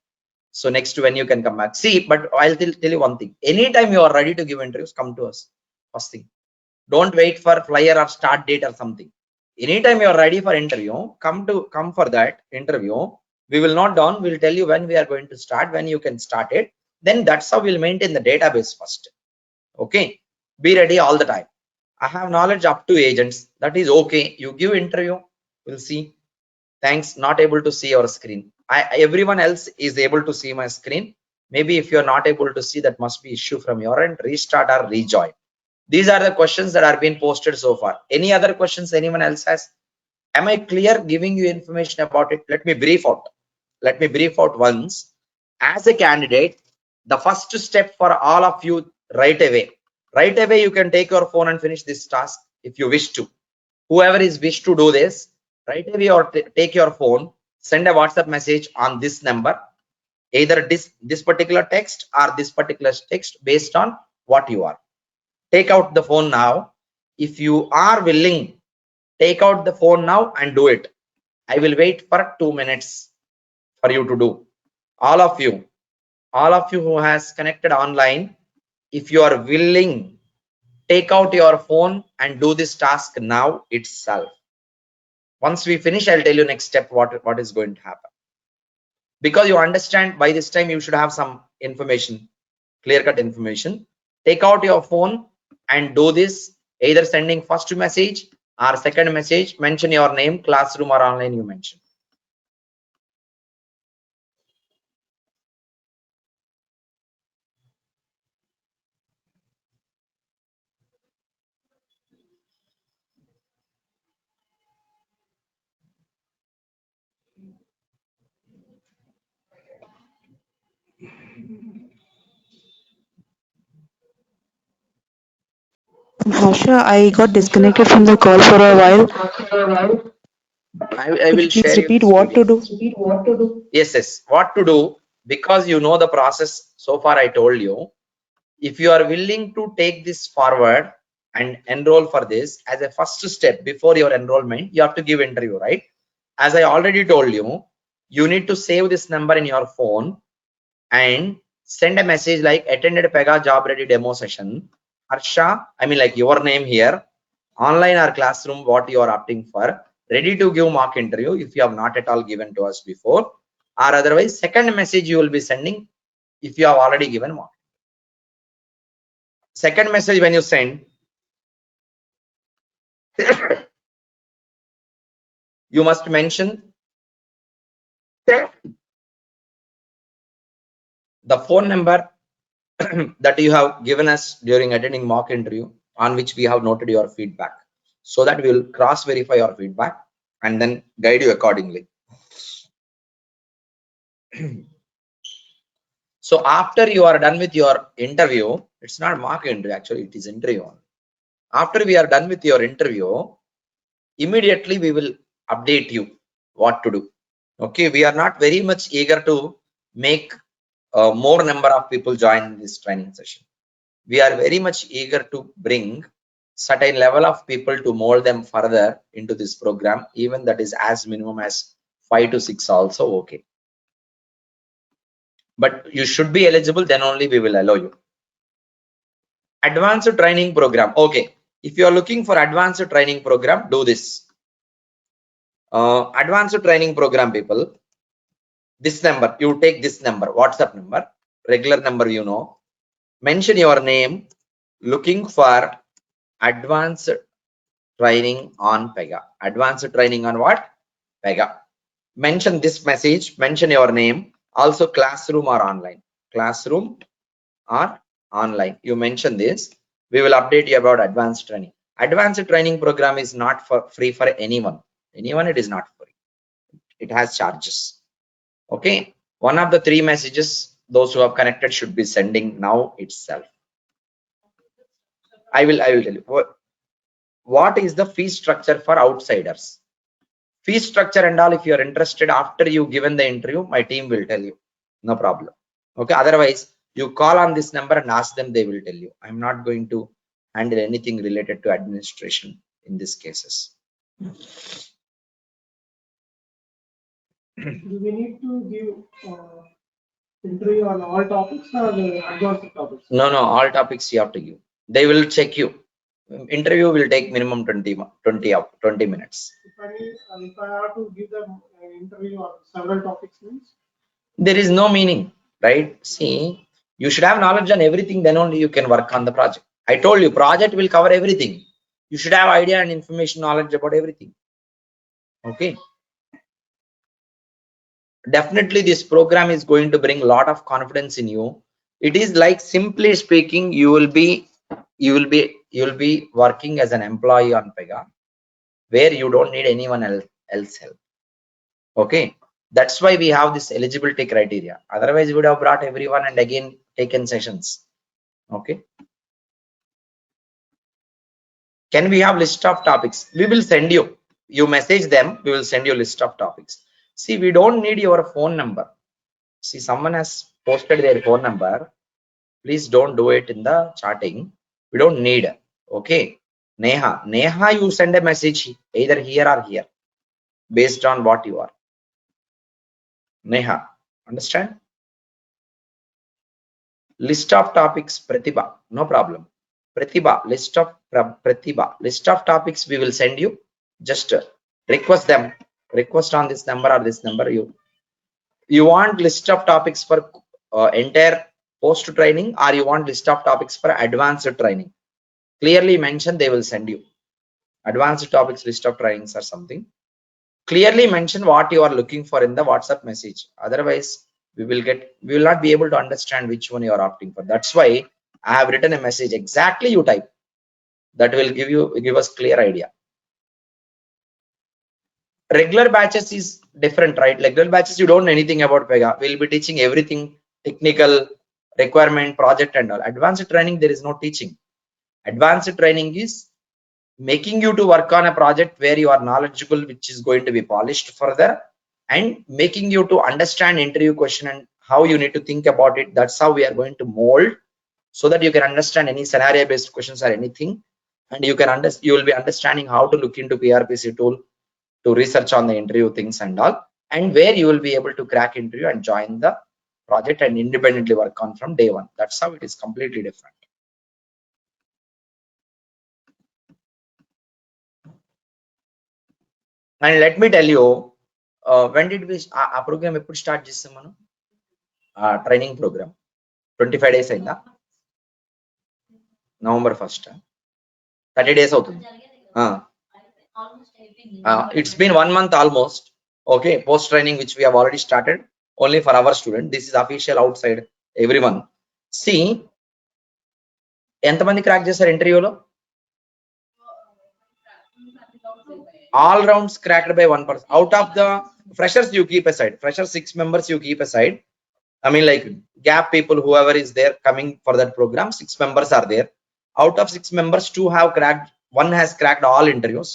So next when you can come back. See, but I'll tell you one thing. Anytime you are ready to give interviews, come to us. First thing. Don't wait for flyer or start date or something. Anytime you are ready for interview, come for that interview. We will note down. We'll tell you when we are going to start, when you can start it. Then that's how we'll maintain the database first. Okay, be ready all the time. I have knowledge up to agents. That is okay. You give interview, we'll see. Thanks, not able to see your screen. Everyone else is able to see my screen. Maybe if you're not able to see, that must be issue from your end. Restart or rejoin. These are the questions that are being posted so far. Any other questions anyone else has? Am I clear giving you information about it? Let me brief out. Let me brief out once. As a candidate, the first step for all of you right away. Right away, you can take your phone and finish this task if you wish to. Whoever is wish to do this, right away or take your phone, send a WhatsApp message on this number, either this particular text or this particular text based on what you are. Take out the phone now. If you are willing, take out the phone now and do it. I will wait for 2 minutes for you to do. All of you who has connected online, if you are willing, take out your phone and do this task now itself. Once we finish, I'll tell you next step what is going to happen. Because you understand by this time you should have some information, clear-cut information. Take out your phone and do this, either sending first message or second message, mention your name, classroom or online you mention. Harsha, I got disconnected from the call for a while. I Could will you please share you repeat this what to do? video. Yes, what to do, because you know the process so far. I told you, if you are willing to take this forward and enroll for this as a first step before your enrollment, you have to give interview, right? As I already told you, you need to save this number in your phone and send a message like attended Pega job ready demo session. Harsha, I mean like your name here, online or classroom, what you are opting for, ready to give mock interview if you have not at all given to us before, or otherwise second message you will be sending if you have already given mock. Second message when you send, you must mention the phone number that you have given us during attending mock interview, on which we have noted your feedback, so that we will cross verify your feedback and then guide you accordingly. So after you are done with your interview, it's not mock interview, actually it is interview. After we are done with your interview, immediately we will update you what to do. Okay, we are not very much eager to make more number of people join this training session. We are very much eager to bring certain level of people to mold them further into this program, even that is as minimum as 5 to 6 also okay. But you should be eligible, then only we will allow you. Advanced training program. Okay, if you are looking for advanced training program, do this. Advanced training program people, this number, you take this number, WhatsApp number, regular number, you know, mention your name, looking for advanced training on Pega. Advanced training on what? Pega. Mention this message, mention your name, also classroom or online. Classroom or online. You mention this, we will update you about advanced training. Advanced training program is not for free for anyone. Anyone, it is not free. It has charges. Okay. One of the 3 messages those who have connected should be sending now itself. I will tell you what is the fee structure for outsiders. Fee structure and all, if you are interested after you given the interview, my team will tell you, no problem. Okay, otherwise you call on this number and ask them, they will tell you. I'm not going to handle anything related to administration in these cases. Do we need to give interview on all topics or advanced topics? No, all topics you have to give. They will check you. Interview will take minimum 20 minutes. If I have to give them an interview on several topics means? There is no meaning, right? See, you should have knowledge on everything, then only you can work on the project. I told you project will cover everything. You should have idea and information knowledge about everything. Okay. Definitely this program is going to bring a lot of confidence in you. It is like, simply speaking, you will be working as an employee on Pega, where you don't need anyone else help. Okay, that's why we have this eligibility criteria. Otherwise we would have brought everyone and again taken sessions. Okay, can we have list of topics? We will send you message them, we will send you list of topics. See, we don't need your phone number. See, someone has posted their phone number. Please don't do it in the chatting. We don't need. Okay, Neha, you send a message either here or here based on what you are. Neha, understand? List of topics, Pratibha, no problem. Pratibha, list of topics we will send you. Just request them, request on this number or this number. You want list of topics for entire post training, or you want list of topics for advanced training? Clearly mention, they will send you. Advanced topics list of trainings or something. Clearly mention what you are looking for in the WhatsApp message. Otherwise, we will not be able to understand which one you are opting for. That's why I have written a message. Exactly you type. That will give us clear idea. Regular batches is different, right? Regular batches, you don't know anything about Pega. We'll be teaching everything, technical, requirement, project and all. Advanced training, there is no teaching. Advanced training is making you to work on a project where you are knowledgeable, which is going to be polished further, and making you to understand interview question and how you need to think about it. That's how we are going to mold, so that you can understand any scenario based questions or anything, and you will be understanding how to look into PRPC tool to research on the interview things and all, and where you will be able to crack interview and join the project and independently work on from day one. That's how it is completely different. And let me tell you, when did we a program eప్పుడు start చేసాం మనం? Training program 25 days అయిందా? November 1st 30 days అవుతుంది. It's been 1 month almost. Okay, post training which we have already started only for our student. This is official outside everyone. See, ఎంతమంది crack చేశారు ఇంటర్వ్యూలో? All rounds cracked by 1%. Out of the freshers, you keep aside. Freshers 6 members you keep aside. I mean, like gap people, whoever is there coming for that program, 6 members are there. Out of 6 members, 2 have cracked, 1 has cracked all interviews,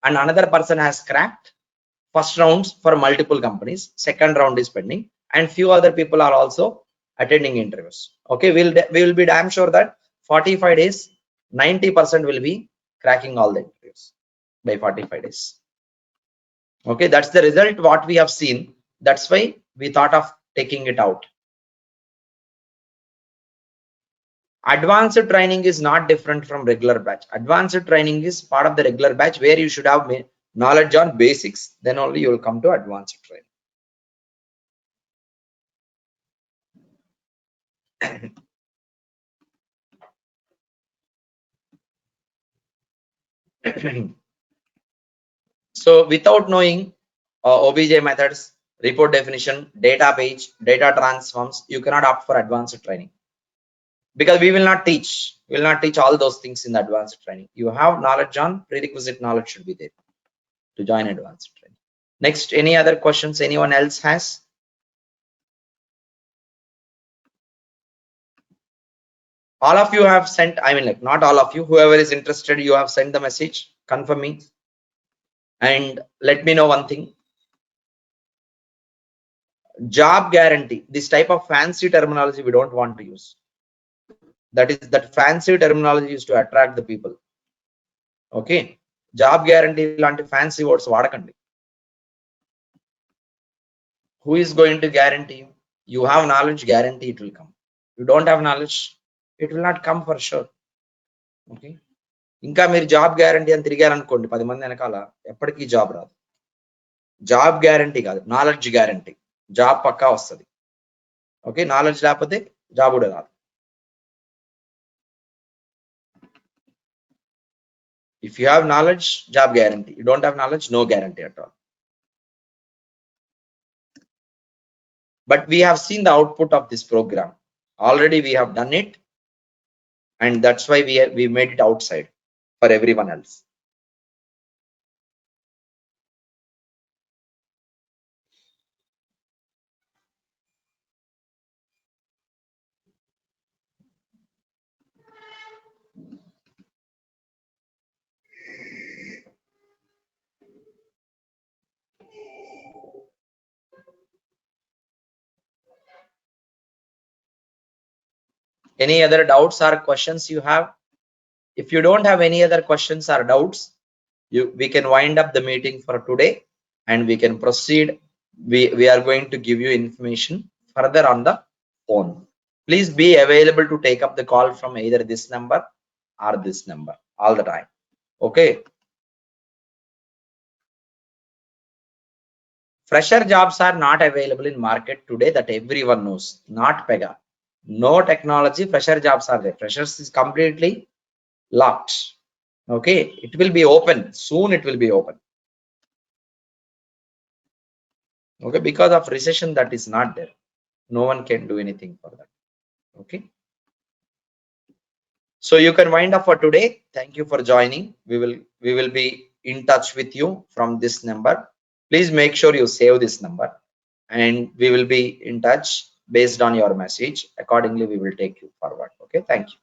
and another person has cracked first rounds for multiple companies. Second round is pending, and few other people are also attending interviews. Okay, we will be damn sure that 45 days, 90% will be cracking all the interviews by 45 days. Okay, that's the result what we have seen. That's why we thought of taking it out. Advanced training is not different from regular batch. Advanced training is part of the regular batch where you should have knowledge on basics. Then only you will come to advanced training. So without knowing OBJ methods, report definition, data page, data transforms, you cannot opt for advanced training, because we will not teach. We will not teach all those things in the advanced training. You have knowledge on prerequisite knowledge should be there to join advanced training. Next, any other questions anyone else has? All of you have sent, I mean, like not all of you, whoever is interested, you have sent the message, confirm me, and let me know one thing. Job guarantee, this type of fancy terminology we don't want to use. That fancy terminology is to attract the people. Okay, job guarantee lanti fancy words vaadakandi. Who is going to guarantee you? You have knowledge, guarantee it will come. You don't have knowledge, it will not come for sure. Okay, ఇంకా మీరు job guarantee అని తిరిగారనుకోండి 10 మంది వెనకాల, ఎప్పటికీ job రాదు. Job guarantee కాదు, knowledge guarantee. Job పక్కా వస్తుంది. Okay, knowledge లేకపోతే జాబ్ కూడా రాదు. If you have knowledge, job guarantee. You don't have knowledge, no guarantee at all. But we have seen the output of this program. Already we have done it, and that's why we made it outside for everyone else. Any other doubts or questions you have? If you don't have any other questions or doubts, we can wind up the meeting for today and we can proceed. We are going to give you information further on the phone. Please be available to take up the call from either this number or this number all the time. Okay. Fresher jobs are not available in market today, that everyone knows, not Pega. No technology, fresher jobs are there. Freshers is completely locked. Okay, it will be open soon. It will be open. Okay, because of recession, that is not there. No one can do anything for that. Okay, so you can wind up for today. Thank you for joining. We will be in touch with you from this number. Please make sure you save this number, and we will be in touch based on your message. Accordingly, we will take you forward. Okay, thank you.